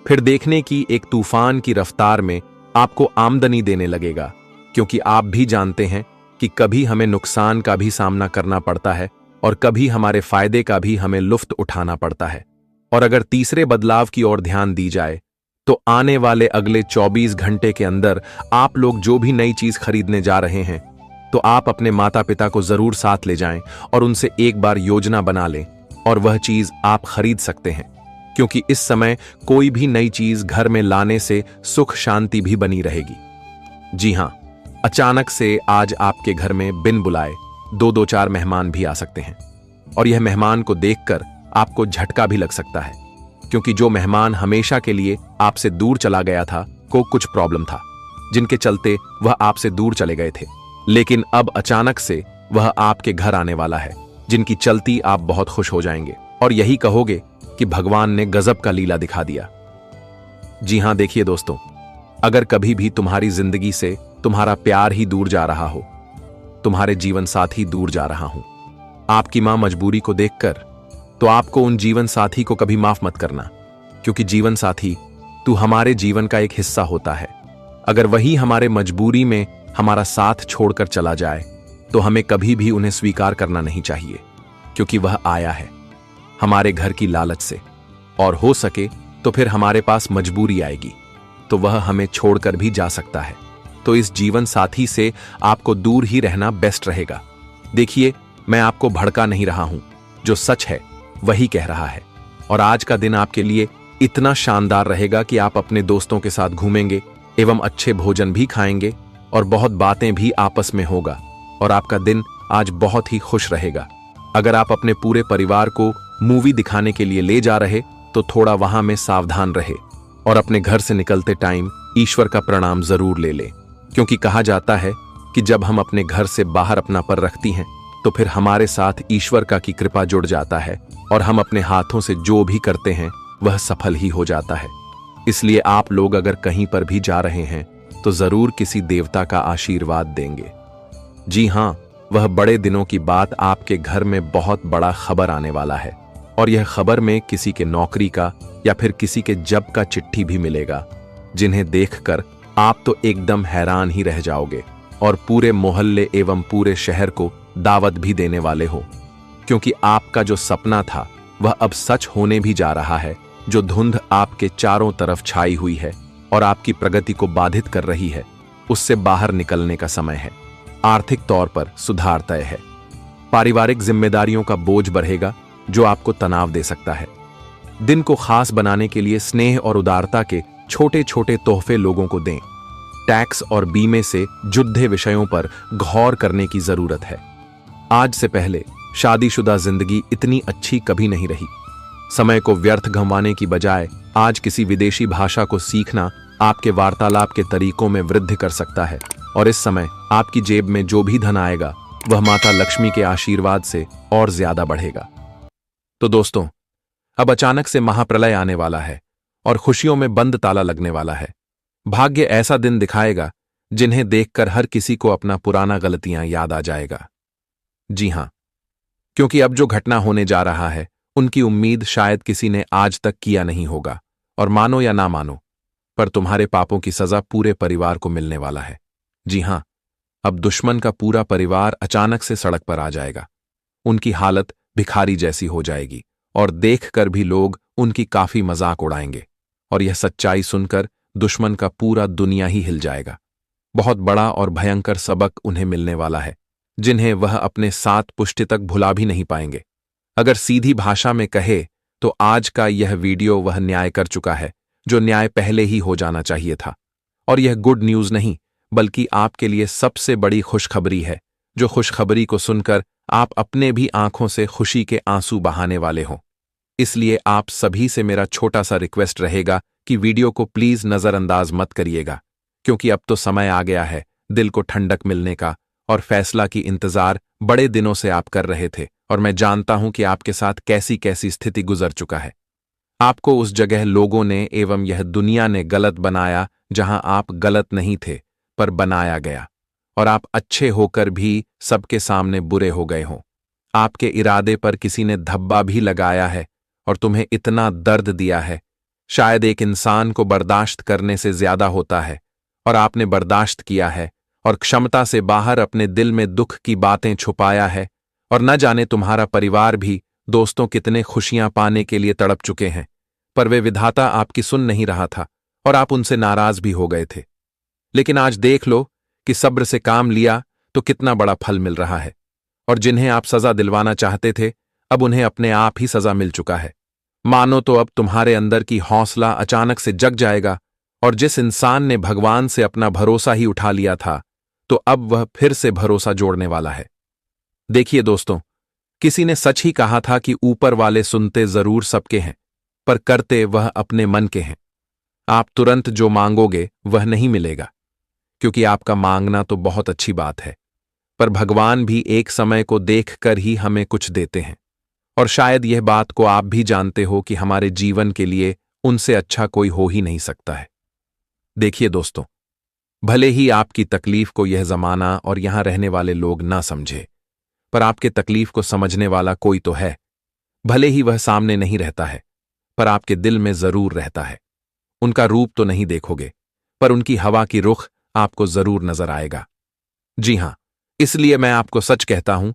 फिर देखने की एक तूफान की रफ्तार में आपको आमदनी देने लगेगा, क्योंकि आप भी जानते हैं कि कभी हमें नुकसान का भी सामना करना पड़ता है और कभी हमारे फायदे का भी हमें लुफ्त उठाना पड़ता है। और अगर तीसरे बदलाव की ओर ध्यान दी जाए तो आने वाले अगले 24 घंटे के अंदर आप लोग जो भी नई चीज खरीदने जा रहे हैं, तो आप अपने माता पिता को जरूर साथ ले जाएं और उनसे एक बार योजना बना लें और वह चीज आप खरीद सकते हैं, क्योंकि इस समय कोई भी नई चीज घर में लाने से सुख शांति भी बनी रहेगी। जी हां, अचानक से आज आपके घर में बिन बुलाए 2-4 मेहमान भी आ सकते हैं, और यह मेहमान को देखकर आपको झटका भी लग सकता है, क्योंकि जो मेहमान हमेशा के लिए आपसे दूर चला गया था, को कुछ प्रॉब्लम था जिनके चलते वह आपसे दूर चले गए थे, लेकिन अब अचानक से वह आपके घर आने वाला है, जिनकी चलती आप बहुत खुश हो जाएंगे और यही कहोगे कि भगवान ने गजब का लीला दिखा दिया। जी हां, देखिए दोस्तों, अगर कभी भी तुम्हारी जिंदगी से तुम्हारा प्यार ही दूर जा रहा हो, तुम्हारे जीवन साथी दूर जा रहा हूं, आपकी मां मजबूरी को देखकर, तो आपको उन जीवन साथी को कभी माफ मत करना, क्योंकि जीवन साथी तू हमारे जीवन का एक हिस्सा होता है। अगर वही हमारे मजबूरी में हमारा साथ छोड़कर चला जाए, तो हमें कभी भी उन्हें स्वीकार करना नहीं चाहिए, क्योंकि वह आया है हमारे घर की लालच से, और हो सके तो फिर हमारे पास मजबूरी आएगी तो वह हमें छोड़कर भी जा सकता है। तो इस जीवन साथी से आपको दूर ही रहना बेस्ट रहेगा। देखिए, मैं आपको भड़का नहीं रहा हूं, जो सच है वही कह रहा है। और आज का दिन आपके लिए इतना शानदार रहेगा कि आप अपने दोस्तों के साथ घूमेंगे एवं अच्छे भोजन भी खाएंगे और बहुत बातें भी आपस में होगा, और आपका दिन आज बहुत ही खुश रहेगा। अगर आप अपने पूरे परिवार को मूवी दिखाने के लिए ले जा रहे, तो थोड़ा वहां में सावधान रहे और अपने घर से निकलते टाइम ईश्वर का प्रणाम जरूर ले ले, क्योंकि कहा जाता है कि जब हम अपने घर से बाहर अपना पर रखती हैं, तो फिर हमारे साथ ईश्वर का की कृपा जुड़ जाता है और हम अपने हाथों से जो भी करते हैं वह सफल ही हो जाता है। इसलिए आप लोग अगर कहीं पर भी जा रहे हैं तो जरूर किसी देवता का आशीर्वाद देंगे। जी हां, वह बड़े दिनों की बात, आपके घर में बहुत बड़ा खबर आने वाला है, और यह खबर में किसी के नौकरी का या फिर किसी के जब का चिट्ठी भी मिलेगा, जिन्हें देखकर आप तो एकदम हैरान ही रह जाओगे और पूरे मोहल्ले एवं पूरे शहर को दावत भी देने वाले हो, क्योंकि आपका जो सपना था वह अब सच होने भी जा रहा है। जो धुंध आपके चारों तरफ छाई हुई है और आपकी प्रगति को बाधित कर रही है, उससे बाहर निकलने का समय है। आर्थिक तौर पर सुधार तय है। पारिवारिक जिम्मेदारियों का बोझ बढ़ेगा, जो आपको तनाव दे सकता है। दिन को खास बनाने के लिए स्नेह और उदारता के छोटे छोटे तोहफे लोगों को दें। टैक्स और बीमे से जुड़े विषयों पर गौर करने की जरूरत है। आज से पहले शादीशुदा जिंदगी इतनी अच्छी कभी नहीं रही। समय को व्यर्थ गंवाने की बजाय आज किसी विदेशी भाषा को सीखना आपके वार्तालाप के तरीकों में वृद्धि कर सकता है, और इस समय आपकी जेब में जो भी धन आएगा वह माता लक्ष्मी के आशीर्वाद से और ज्यादा बढ़ेगा। तो दोस्तों, अब अचानक से महाप्रलय आने वाला है और खुशियों में बंद ताला लगने वाला है। भाग्य ऐसा दिन दिखाएगा जिन्हें देखकर हर किसी को अपना पुराना गलतियां याद आ जाएगा। जी हां, क्योंकि अब जो घटना होने जा रहा है उनकी उम्मीद शायद किसी ने आज तक किया नहीं होगा, और मानो या ना मानो, पर तुम्हारे पापों की सजा पूरे परिवार को मिलने वाला है। जी हां, अब दुश्मन का पूरा परिवार अचानक से सड़क पर आ जाएगा। उनकी हालत भिखारी जैसी हो जाएगी और देखकर भी लोग उनकी काफी मजाक उड़ाएंगे, और यह सच्चाई सुनकर दुश्मन का पूरा दुनिया ही हिल जाएगा। बहुत बड़ा और भयंकर सबक उन्हें मिलने वाला है, जिन्हें वह अपने 7 पुश्ते तक भुला भी नहीं पाएंगे। अगर सीधी भाषा में कहे तो आज का यह वीडियो वह न्याय कर चुका है जो न्याय पहले ही हो जाना चाहिए था। और यह गुड न्यूज नहीं, बल्कि आपके लिए सबसे बड़ी खुशखबरी है, जो खुशखबरी को सुनकर आप अपने भी आंखों से खुशी के आंसू बहाने वाले हों। इसलिए आप सभी से मेरा छोटा सा रिक्वेस्ट रहेगा कि वीडियो को प्लीज नजरअंदाज मत करिएगा, क्योंकि अब तो समय आ गया है दिल को ठंडक मिलने का, और फैसला की इंतजार बड़े दिनों से आप कर रहे थे। और मैं जानता हूं कि आपके साथ कैसी कैसी स्थिति गुजर चुका है। आपको उस जगह लोगों ने एवं यह दुनिया ने गलत बनाया जहां आप गलत नहीं थे, पर बनाया गया, और आप अच्छे होकर भी सबके सामने बुरे हो गए हों। आपके इरादे पर किसी ने धब्बा भी लगाया है और तुम्हें इतना दर्द दिया है, शायद एक इंसान को बर्दाश्त करने से ज्यादा होता है, और आपने बर्दाश्त किया है और क्षमता से बाहर अपने दिल में दुख की बातें छुपाया है। और न जाने तुम्हारा परिवार भी, दोस्तों कितने खुशियां पाने के लिए तड़प चुके हैं, पर वे विधाता आपकी सुन नहीं रहा था और आप उनसे नाराज भी हो गए थे। लेकिन आज देख लो कि सब्र से काम लिया तो कितना बड़ा फल मिल रहा है, और जिन्हें आप सजा दिलवाना चाहते थे अब उन्हें अपने आप ही सजा मिल चुका है। मानो तो अब तुम्हारे अंदर की हौसला अचानक से जग जाएगा, और जिस इंसान ने भगवान से अपना भरोसा ही उठा लिया था, तो अब वह फिर से भरोसा जोड़ने वाला है। देखिए दोस्तों, किसी ने सच ही कहा था कि ऊपर वाले सुनते जरूर सबके हैं, पर करते वह अपने मन के हैं। आप तुरंत जो मांगोगे वह नहीं मिलेगा, क्योंकि आपका मांगना तो बहुत अच्छी बात है, पर भगवान भी एक समय को देखकर ही हमें कुछ देते हैं। और शायद यह बात को आप भी जानते हो कि हमारे जीवन के लिए उनसे अच्छा कोई हो ही नहीं सकता है। देखिए दोस्तों, भले ही आपकी तकलीफ को यह जमाना और यहां रहने वाले लोग ना समझे, पर आपके तकलीफ को समझने वाला कोई तो है। भले ही वह सामने नहीं रहता है, पर आपके दिल में जरूर रहता है। उनका रूप तो नहीं देखोगे, पर उनकी हवा की रुख आपको जरूर नजर आएगा। जी हां, इसलिए मैं आपको सच कहता हूं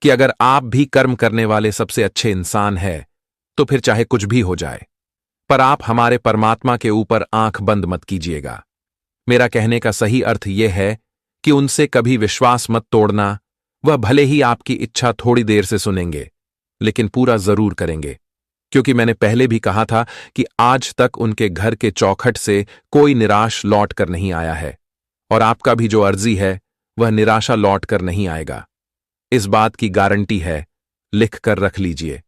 कि अगर आप भी कर्म करने वाले सबसे अच्छे इंसान हैं, तो फिर चाहे कुछ भी हो जाए, पर आप हमारे परमात्मा के ऊपर आंख बंद मत कीजिएगा। मेरा कहने का सही अर्थ यह है कि उनसे कभी विश्वास मत तोड़ना। वह भले ही आपकी इच्छा थोड़ी देर से सुनेंगे, लेकिन पूरा जरूर करेंगे, क्योंकि मैंने पहले भी कहा था कि आज तक उनके घर के चौखट से कोई निराश लौट कर नहीं आया है, और आपका भी जो अर्जी है वह निराशा लौट कर नहीं आएगा। इस बात की गारंटी है, लिख कर रख लीजिए।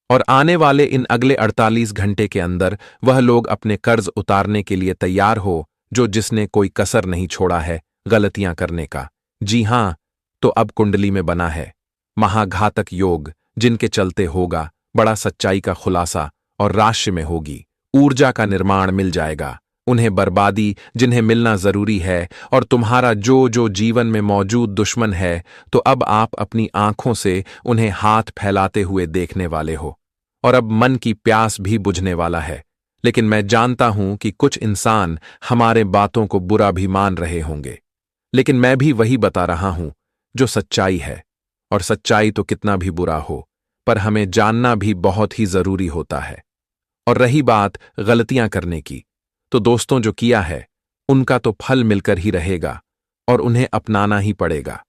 और आने वाले इन अगले 48 घंटे के अंदर वह लोग अपने कर्ज उतारने के लिए तैयार हो, जो जिसने कोई कसर नहीं छोड़ा है गलतियां करने का। जी हां, तो अब कुंडली में बना है महाघातक योग, जिनके चलते होगा बड़ा सच्चाई का खुलासा, और राशि में होगी ऊर्जा का निर्माण मिल जाएगा। उन्हें बर्बादी जिन्हें मिलना जरूरी है, और तुम्हारा जो जो जीवन में मौजूद दुश्मन है, तो अब आप अपनी आंखों से उन्हें हाथ फैलाते हुए देखने वाले हो, और अब मन की प्यास भी बुझने वाला है। लेकिन मैं जानता हूं कि कुछ इंसान हमारे बातों को बुरा भी मान रहे होंगे, लेकिन मैं भी वही बता रहा हूं जो सच्चाई है। और सच्चाई तो कितना भी बुरा हो, पर हमें जानना भी बहुत ही जरूरी होता है। और रही बात गलतियां करने की, तो दोस्तों जो किया है उनका तो फल मिलकर ही रहेगा, और उन्हें अपनाना ही पड़ेगा,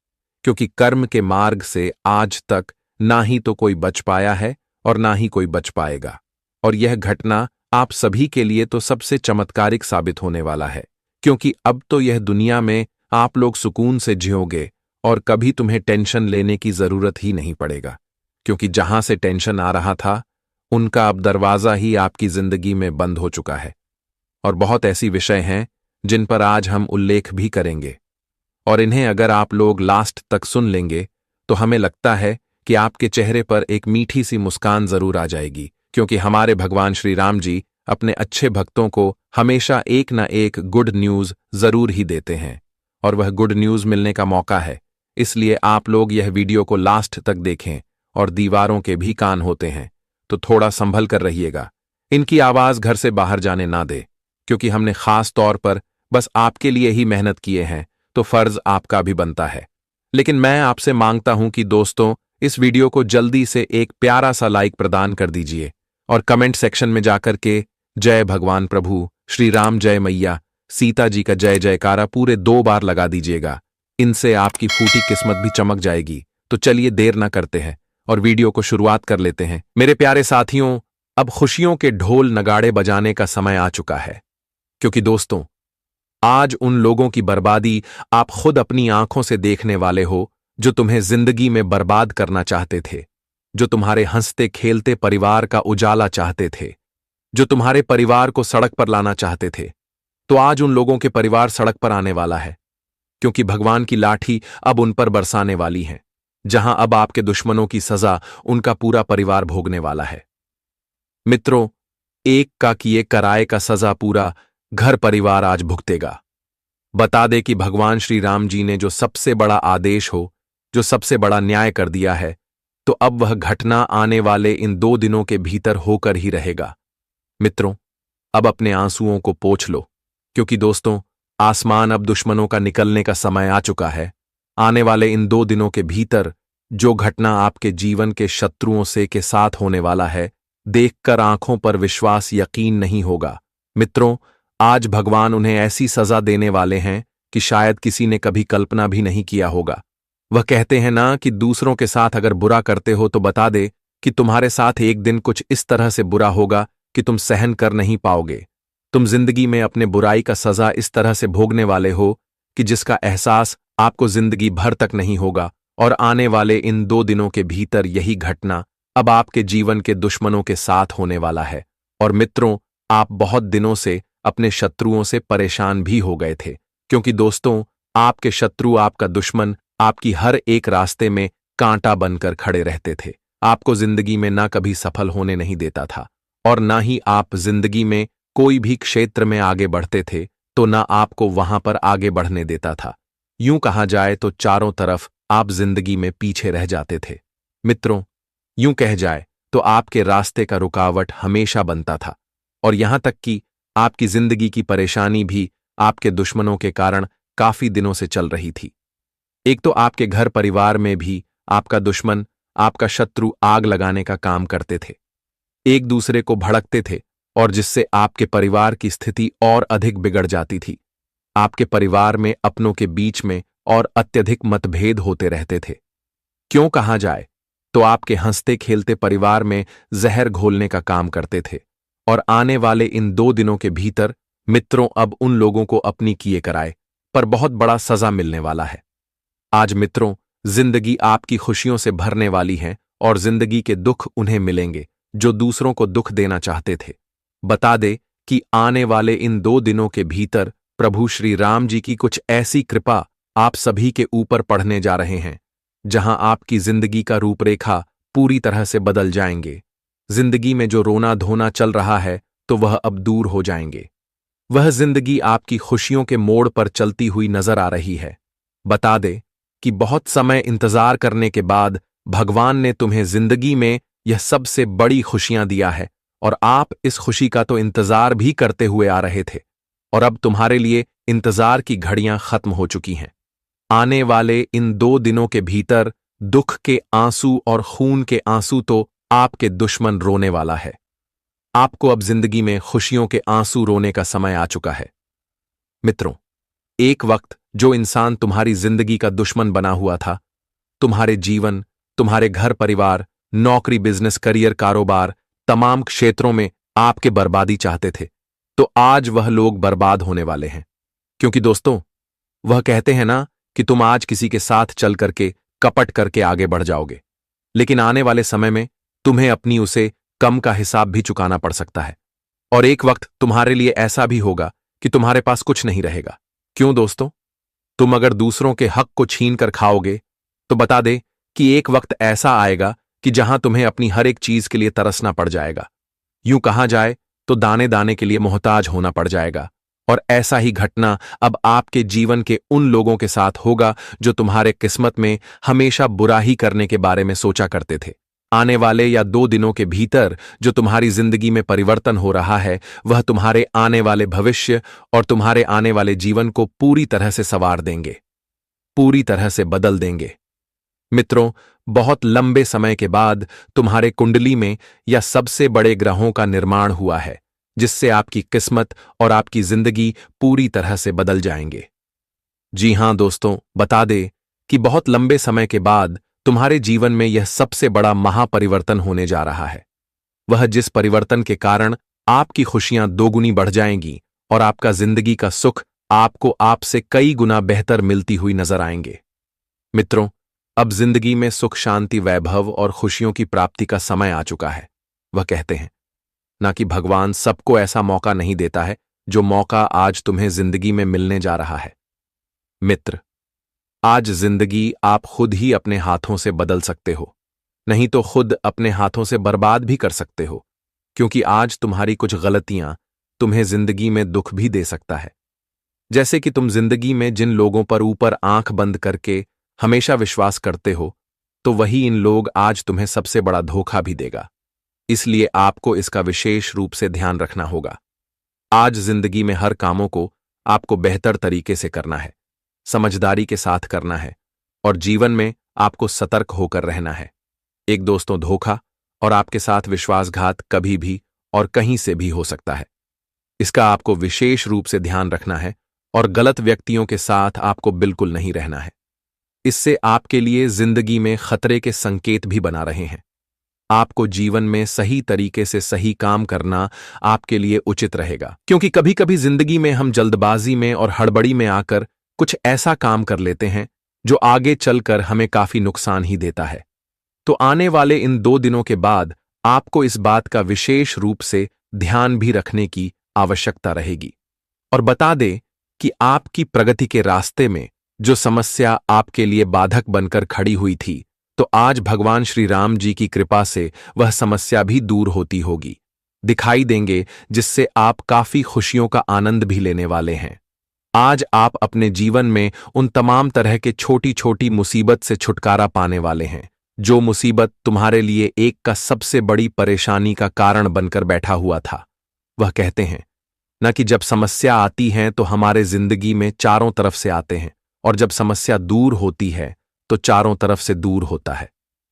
क्योंकि कर्म के मार्ग से आज तक ना ही तो कोई बच पाया है और ना ही कोई बच पाएगा। और यह घटना आप सभी के लिए तो सबसे चमत्कारिक साबित होने वाला है, क्योंकि अब तो यह दुनिया में आप लोग सुकून से जियोगे, और कभी तुम्हें टेंशन लेने की जरूरत ही नहीं पड़ेगा, क्योंकि जहां से टेंशन आ रहा था उनका अब दरवाजा ही आपकी जिंदगी में बंद हो चुका है। और बहुत ऐसी विषय हैं जिन पर आज हम उल्लेख भी करेंगे, और इन्हें अगर आप लोग लास्ट तक सुन लेंगे तो हमें लगता है कि आपके चेहरे पर एक मीठी सी मुस्कान जरूर आ जाएगी, क्योंकि हमारे भगवान श्री राम जी अपने अच्छे भक्तों को हमेशा एक ना एक गुड न्यूज जरूर ही देते हैं, और वह गुड न्यूज मिलने का मौका है। इसलिए आप लोग यह वीडियो को लास्ट तक देखें, और दीवारों के भी कान होते हैं तो थोड़ा संभल कर रहिएगा। इनकी आवाज घर से बाहर जाने ना दे, क्योंकि हमने खास तौर पर बस आपके लिए ही मेहनत किए हैं, तो फर्ज आपका भी बनता है। लेकिन मैं आपसे मांगता हूं कि दोस्तों, इस वीडियो को जल्दी से एक प्यारा सा लाइक प्रदान कर दीजिए, और कमेंट सेक्शन में जाकर के जय भगवान प्रभु श्री राम, जय मैया सीता जी का जय जयकारा पूरे 2 बार लगा दीजिएगा। इनसे आपकी फूटी किस्मत भी चमक जाएगी। तो चलिए देर ना करते हैं और वीडियो को शुरुआत कर लेते हैं। मेरे प्यारे साथियों, अब खुशियों के ढोल नगाड़े बजाने का समय आ चुका है, क्योंकि दोस्तों आज उन लोगों की बर्बादी आप खुद अपनी आंखों से देखने वाले हो जो तुम्हें जिंदगी में बर्बाद करना चाहते थे, जो तुम्हारे हंसते खेलते परिवार का उजाला चाहते थे, जो तुम्हारे परिवार को सड़क पर लाना चाहते थे। तो आज उन लोगों के परिवार सड़क पर आने वाला है, क्योंकि भगवान की लाठी अब उन पर बरसाने वाली है, जहां अब आपके दुश्मनों की सजा उनका पूरा परिवार भोगने वाला है। मित्रों, एक का किए कराए का सजा पूरा घर परिवार आज भुगतेगा। बता दे कि भगवान श्री राम जी ने जो सबसे बड़ा आदेश हो, जो सबसे बड़ा न्याय कर दिया है, तो अब वह घटना आने वाले इन 2 दिनों के भीतर होकर ही रहेगा। मित्रों, अब अपने आंसुओं को पोंछ लो, क्योंकि दोस्तों आसमान अब दुश्मनों का निकलने का समय आ चुका है। आने वाले इन 2 दिनों के भीतर जो घटना आपके जीवन के शत्रुओं से के साथ होने वाला है, देखकर आंखों पर विश्वास यकीन नहीं होगा। मित्रों, आज भगवान उन्हें ऐसी सजा देने वाले हैं कि शायद किसी ने कभी कल्पना भी नहीं किया होगा। वह कहते हैं ना कि दूसरों के साथ अगर बुरा करते हो तो बता दे कि तुम्हारे साथ एक दिन कुछ इस तरह से बुरा होगा कि तुम सहन कर नहीं पाओगे। तुम जिंदगी में अपने बुराई का सजा इस तरह से भोगने वाले हो कि जिसका एहसास आपको जिंदगी भर तक नहीं होगा। और आने वाले इन 2 दिनों के भीतर यही घटना अब आपके जीवन के दुश्मनों के साथ होने वाला है। और मित्रों, आप बहुत दिनों से अपने शत्रुओं से परेशान भी हो गए थे, क्योंकि दोस्तों आपके शत्रु, आपका दुश्मन आपकी हर एक रास्ते में कांटा बनकर खड़े रहते थे। आपको जिंदगी में ना कभी सफल होने नहीं देता था, और ना ही आप जिंदगी में कोई भी क्षेत्र में आगे बढ़ते थे तो ना आपको वहां पर आगे बढ़ने देता था। यूं कहा जाए तो चारों तरफ आप जिंदगी में पीछे रह जाते थे। मित्रों, यूं कह जाए तो आपके रास्ते का रुकावट हमेशा बनता था, और यहां तक कि आपकी जिंदगी की परेशानी भी आपके दुश्मनों के कारण काफी दिनों से चल रही थी। एक तो आपके घर परिवार में भी आपका दुश्मन, आपका शत्रु आग लगाने का काम करते थे, एक दूसरे को भड़कते थे, और जिससे आपके परिवार की स्थिति और अधिक बिगड़ जाती थी। आपके परिवार में अपनों के बीच में और अत्यधिक मतभेद होते रहते थे। क्यों कहा जाए तो आपके हंसते खेलते परिवार में जहर घोलने का काम करते थे। और आने वाले इन 2 दिनों के भीतर मित्रों अब उन लोगों को अपनी किए कराए पर बहुत बड़ा सजा मिलने वाला है। आज मित्रों, जिंदगी आपकी खुशियों से भरने वाली है, और जिंदगी के दुख उन्हें मिलेंगे जो दूसरों को दुख देना चाहते थे। बता दे कि आने वाले इन 2 दिनों के भीतर प्रभु श्री राम जी की कुछ ऐसी कृपा आप सभी के ऊपर पढ़ने जा रहे हैं, जहां आपकी जिंदगी का रूपरेखा पूरी तरह से बदल जाएंगे। जिंदगी में जो रोना धोना चल रहा है तो वह अब दूर हो जाएंगे। वह जिंदगी आपकी खुशियों के मोड़ पर चलती हुई नजर आ रही है। बता दे कि बहुत समय इंतजार करने के बाद भगवान ने तुम्हें जिंदगी में यह सबसे बड़ी खुशियां दिया है, और आप इस खुशी का तो इंतजार भी करते हुए आ रहे थे, और अब तुम्हारे लिए इंतजार की घड़ियां खत्म हो चुकी हैं। आने वाले इन 2 दिनों के भीतर दुख के आंसू और खून के आंसू तो आपके दुश्मन रोने वाला है। आपको अब जिंदगी में खुशियों के आंसू रोने का समय आ चुका है। मित्रों, एक वक्त जो इंसान तुम्हारी जिंदगी का दुश्मन बना हुआ था, तुम्हारे जीवन, तुम्हारे घर परिवार, नौकरी, बिजनेस, करियर, कारोबार, तमाम क्षेत्रों में आपके बर्बादी चाहते थे, तो आज वह लोग बर्बाद होने वाले हैं। क्योंकि दोस्तों, वह कहते हैं ना कि तुम आज किसी के साथ चल करके कपट करके आगे बढ़ जाओगे, लेकिन आने वाले समय में तुम्हें अपनी उसे कम का हिसाब भी चुकाना पड़ सकता है। और एक वक्त तुम्हारे लिए ऐसा भी होगा कि तुम्हारे पास कुछ नहीं रहेगा। क्यों दोस्तों? तुम अगर दूसरों के हक को छीन कर खाओगे तो बता दे कि एक वक्त ऐसा आएगा कि जहां तुम्हें अपनी हर एक चीज के लिए तरसना पड़ जाएगा। यूं कहा जाए तो दाने दाने के लिए मोहताज होना पड़ जाएगा। और ऐसा ही घटना अब आपके जीवन के उन लोगों के साथ होगा जो तुम्हारे किस्मत में हमेशा बुरा ही करने के बारे में सोचा करते थे। आने वाले या 2 दिनों के भीतर जो तुम्हारी जिंदगी में परिवर्तन हो रहा है, वह तुम्हारे आने वाले भविष्य और तुम्हारे आने वाले जीवन को पूरी तरह से संवार देंगे, पूरी तरह से बदल देंगे। मित्रों, बहुत लंबे समय के बाद तुम्हारे कुंडली में या सबसे बड़े ग्रहों का निर्माण हुआ है, जिससे आपकी किस्मत और आपकी जिंदगी पूरी तरह से बदल जाएंगे। जी हां दोस्तों, बता दे कि बहुत लंबे समय के बाद तुम्हारे जीवन में यह सबसे बड़ा महापरिवर्तन होने जा रहा है। वह जिस परिवर्तन के कारण आपकी खुशियां दोगुनी बढ़ जाएंगी और आपका जिंदगी का सुख आपको आपसे कई गुना बेहतर मिलती हुई नजर आएंगे। मित्रों, अब जिंदगी में सुख, शांति, वैभव और खुशियों की प्राप्ति का समय आ चुका है। वह कहते हैं ना कि भगवान सबको ऐसा मौका नहीं देता है जो मौका आज तुम्हें जिंदगी में मिलने जा रहा है। मित्र, आज जिंदगी आप खुद ही अपने हाथों से बदल सकते हो, नहीं तो खुद अपने हाथों से बर्बाद भी कर सकते हो, क्योंकि आज तुम्हारी कुछ गलतियां तुम्हें जिंदगी में दुख भी दे सकता है। जैसे कि तुम जिंदगी में जिन लोगों पर ऊपर आंख बंद करके हमेशा विश्वास करते हो, तो वही इन लोग आज तुम्हें सबसे बड़ा धोखा भी देगा। इसलिए आपको इसका विशेष रूप से ध्यान रखना होगा। आज जिंदगी में हर कामों को आपको बेहतर तरीके से करना है, समझदारी के साथ करना है और जीवन में आपको सतर्क होकर रहना है। एक दोस्तों, धोखा और आपके साथ विश्वासघात कभी भी और कहीं से भी हो सकता है। इसका आपको विशेष रूप से ध्यान रखना है और गलत व्यक्तियों के साथ आपको बिल्कुल नहीं रहना है। इससे आपके लिए जिंदगी में खतरे के संकेत भी बना रहे हैं। आपको जीवन में सही तरीके से सही काम करना आपके लिए उचित रहेगा, क्योंकि कभी कभी जिंदगी में हम जल्दबाजी में और हड़बड़ी में आकर कुछ ऐसा काम कर लेते हैं जो आगे चलकर हमें काफी नुकसान ही देता है। तो आने वाले इन 2 दिनों के बाद आपको इस बात का विशेष रूप से ध्यान भी रखने की आवश्यकता रहेगी। और बता दें कि आपकी प्रगति के रास्ते में जो समस्या आपके लिए बाधक बनकर खड़ी हुई थी, तो आज भगवान श्री राम जी की कृपा से वह समस्या भी दूर होती होगी, दिखाई देंगे, जिससे आप काफी खुशियों का आनंद भी लेने वाले हैं। आज आप अपने जीवन में उन तमाम तरह के छोटी छोटी मुसीबत से छुटकारा पाने वाले हैं, जो मुसीबत तुम्हारे लिए एक का सबसे बड़ी परेशानी का कारण बनकर बैठा हुआ था। वह कहते हैं न कि जब समस्या आती है तो हमारे जिंदगी में चारों तरफ से आते हैं, और जब समस्या दूर होती है तो चारों तरफ से दूर होता है।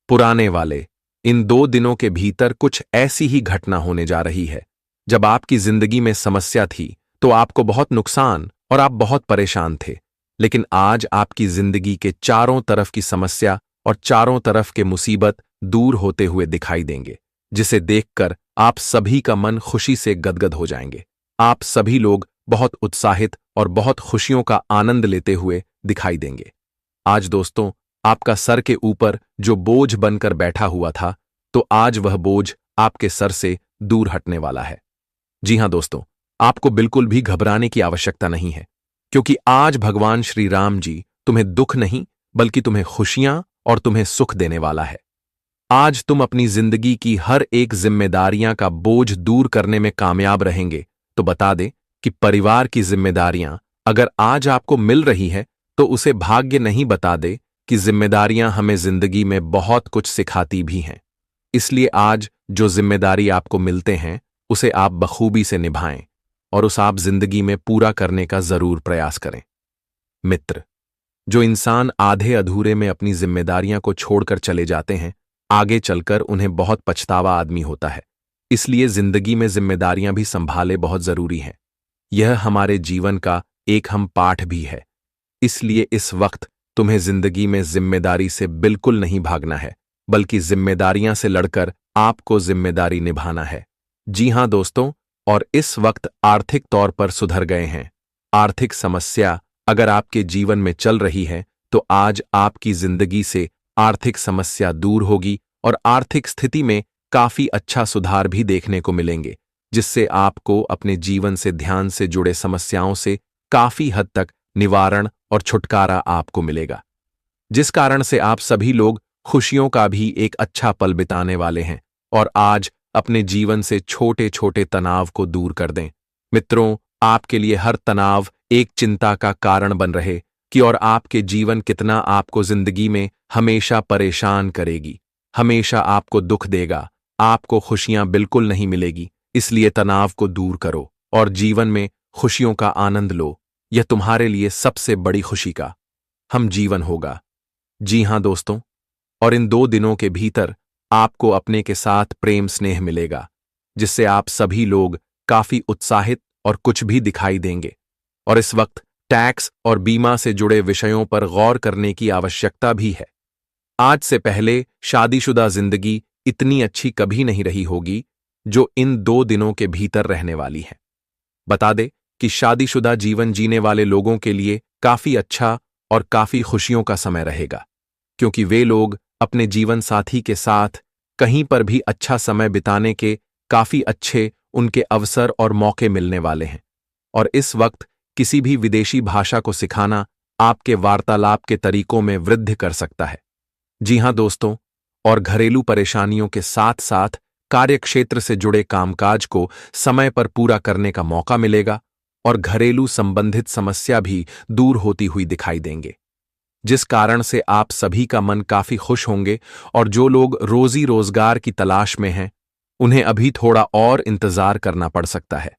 पुराने वाले इन 2 दिनों के भीतर कुछ ऐसी ही घटना होने जा रही है। जब आपकी जिंदगी में समस्या थी तो आपको बहुत नुकसान और आप बहुत परेशान थे, लेकिन आज आपकी जिंदगी के चारों तरफ की समस्या और चारों तरफ के मुसीबत दूर होते हुए दिखाई देंगे, जिसे देखकर आप सभी का मन खुशी से गदगद हो जाएंगे। आप सभी लोग बहुत उत्साहित और बहुत खुशियों का आनंद लेते हुए दिखाई देंगे। आज दोस्तों, आपका सर के ऊपर जो बोझ बनकर बैठा हुआ था, तो आज वह बोझ आपके सर से दूर हटने वाला है। जी हां दोस्तों, आपको बिल्कुल भी घबराने की आवश्यकता नहीं है, क्योंकि आज भगवान श्री राम जी तुम्हें दुख नहीं बल्कि तुम्हें खुशियां और तुम्हें सुख देने वाला है। आज तुम अपनी जिंदगी की हर एक जिम्मेदारियां का बोझ दूर करने में कामयाब रहेंगे। तो बता दें कि परिवार की जिम्मेदारियां अगर आज आपको मिल रही है तो उसे भाग्य नहीं बता दे कि जिम्मेदारियां हमें जिंदगी में बहुत कुछ सिखाती भी हैं। इसलिए आज जो जिम्मेदारी आपको मिलते हैं उसे आप बखूबी से निभाएं और उस आप जिंदगी में पूरा करने का जरूर प्रयास करें। मित्र, जो इंसान आधे अधूरे में अपनी जिम्मेदारियां को छोड़कर चले जाते हैं, आगे चलकर उन्हें बहुत पछतावा आदमी होता है। इसलिए जिंदगी में जिम्मेदारियां भी संभाले बहुत जरूरी हैं। यह हमारे जीवन का एक अहम पाठ भी है। इसलिए इस वक्त तुम्हें जिंदगी में जिम्मेदारी से बिल्कुल नहीं भागना है, बल्कि जिम्मेदारियां से लड़कर आपको जिम्मेदारी निभाना है। जी हां दोस्तों, और इस वक्त आर्थिक तौर पर सुधर गए हैं। आर्थिक समस्या अगर आपके जीवन में चल रही है तो आज आपकी जिंदगी से आर्थिक समस्या दूर होगी और आर्थिक स्थिति में काफी अच्छा सुधार भी देखने को मिलेंगे, जिससे आपको अपने जीवन से ध्यान से जुड़े समस्याओं से काफी हद तक निवारण और छुटकारा आपको मिलेगा, जिस कारण से आप सभी लोग खुशियों का भी एक अच्छा पल बिताने वाले हैं और आज अपने जीवन से छोटे छोटे तनाव को दूर कर दें। मित्रों, आपके लिए हर तनाव एक चिंता का कारण बन रहे कि और आपके जीवन कितना आपको जिंदगी में हमेशा परेशान करेगी, हमेशा आपको दुख देगा, आपको खुशियां बिल्कुल नहीं मिलेगी। इसलिए तनाव को दूर करो और जीवन में खुशियों का आनंद लो। यह तुम्हारे लिए सबसे बड़ी खुशी का हम जीवन होगा। जी हां दोस्तों, और इन 2 दिनों के भीतर आपको अपने के साथ प्रेम स्नेह मिलेगा, जिससे आप सभी लोग काफी उत्साहित और कुछ भी दिखाई देंगे। और इस वक्त टैक्स और बीमा से जुड़े विषयों पर गौर करने की आवश्यकता भी है। आज से पहले शादीशुदा जिंदगी इतनी अच्छी कभी नहीं रही होगी जो इन 2 दिनों के भीतर रहने वाली है। बता दे कि शादीशुदा जीवन जीने वाले लोगों के लिए काफी अच्छा और काफी खुशियों का समय रहेगा, क्योंकि वे लोग अपने जीवन साथी के साथ कहीं पर भी अच्छा समय बिताने के काफी अच्छे उनके अवसर और मौके मिलने वाले हैं। और इस वक्त किसी भी विदेशी भाषा को सिखाना आपके वार्तालाप के तरीकों में वृद्धि कर सकता है। जी हां दोस्तों, और घरेलू परेशानियों के साथ साथ कार्यक्षेत्र से जुड़े कामकाज को समय पर पूरा करने का मौका मिलेगा और घरेलू संबंधित समस्या भी दूर होती हुई दिखाई देंगे, जिस कारण से आप सभी का मन काफी खुश होंगे। और जो लोग रोजी रोजगार की तलाश में हैं, उन्हें अभी थोड़ा और इंतजार करना पड़ सकता है।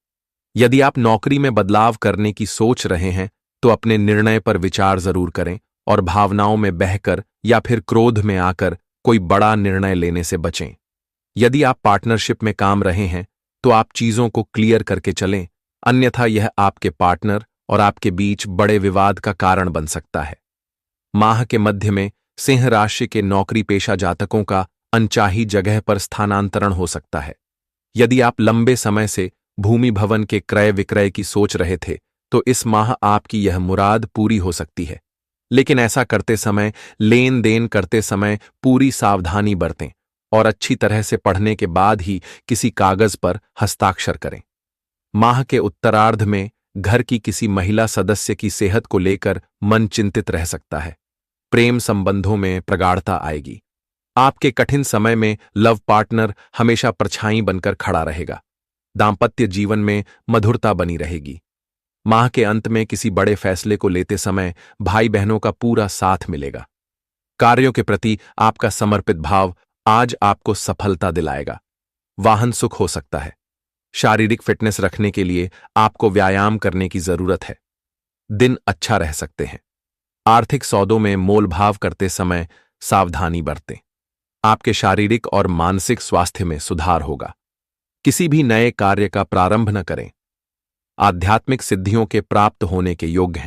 यदि आप नौकरी में बदलाव करने की सोच रहे हैं तो अपने निर्णय पर विचार जरूर करें और भावनाओं में बहकर या फिर क्रोध में आकर कोई बड़ा निर्णय लेने से बचें। यदि आप पार्टनरशिप में काम रहे हैं तो आप चीजों को क्लियर करके चलें, अन्यथा यह आपके पार्टनर और आपके बीच बड़े विवाद का कारण बन सकता है। माह के मध्य में सिंह राशि के नौकरी पेशा जातकों का अनचाही जगह पर स्थानांतरण हो सकता है। यदि आप लंबे समय से भूमि भवन के क्रय विक्रय की सोच रहे थे तो इस माह आपकी यह मुराद पूरी हो सकती है, लेकिन ऐसा करते समय, लेन देन करते समय पूरी सावधानी बरतें और अच्छी तरह से पढ़ने के बाद ही किसी कागज पर हस्ताक्षर करें। माह के उत्तरार्ध में घर की किसी महिला सदस्य की सेहत को लेकर मन चिंतित रह सकता है। प्रेम संबंधों में प्रगाढ़ता आएगी। आपके कठिन समय में लव पार्टनर हमेशा परछाई बनकर खड़ा रहेगा। दांपत्य जीवन में मधुरता बनी रहेगी। माह के अंत में किसी बड़े फैसले को लेते समय भाई बहनों का पूरा साथ मिलेगा। कार्यों के प्रति आपका समर्पित भाव आज आपको सफलता दिलाएगा। वाहन सुख हो सकता है। शारीरिक फिटनेस रखने के लिए आपको व्यायाम करने की जरूरत है। दिन अच्छा रह सकते हैं। आर्थिक सौदों में मोलभाव करते समय सावधानी बरतें। आपके शारीरिक और मानसिक स्वास्थ्य में सुधार होगा। किसी भी नए कार्य का प्रारंभ न करें। आध्यात्मिक सिद्धियों के प्राप्त होने के योग्य हैं।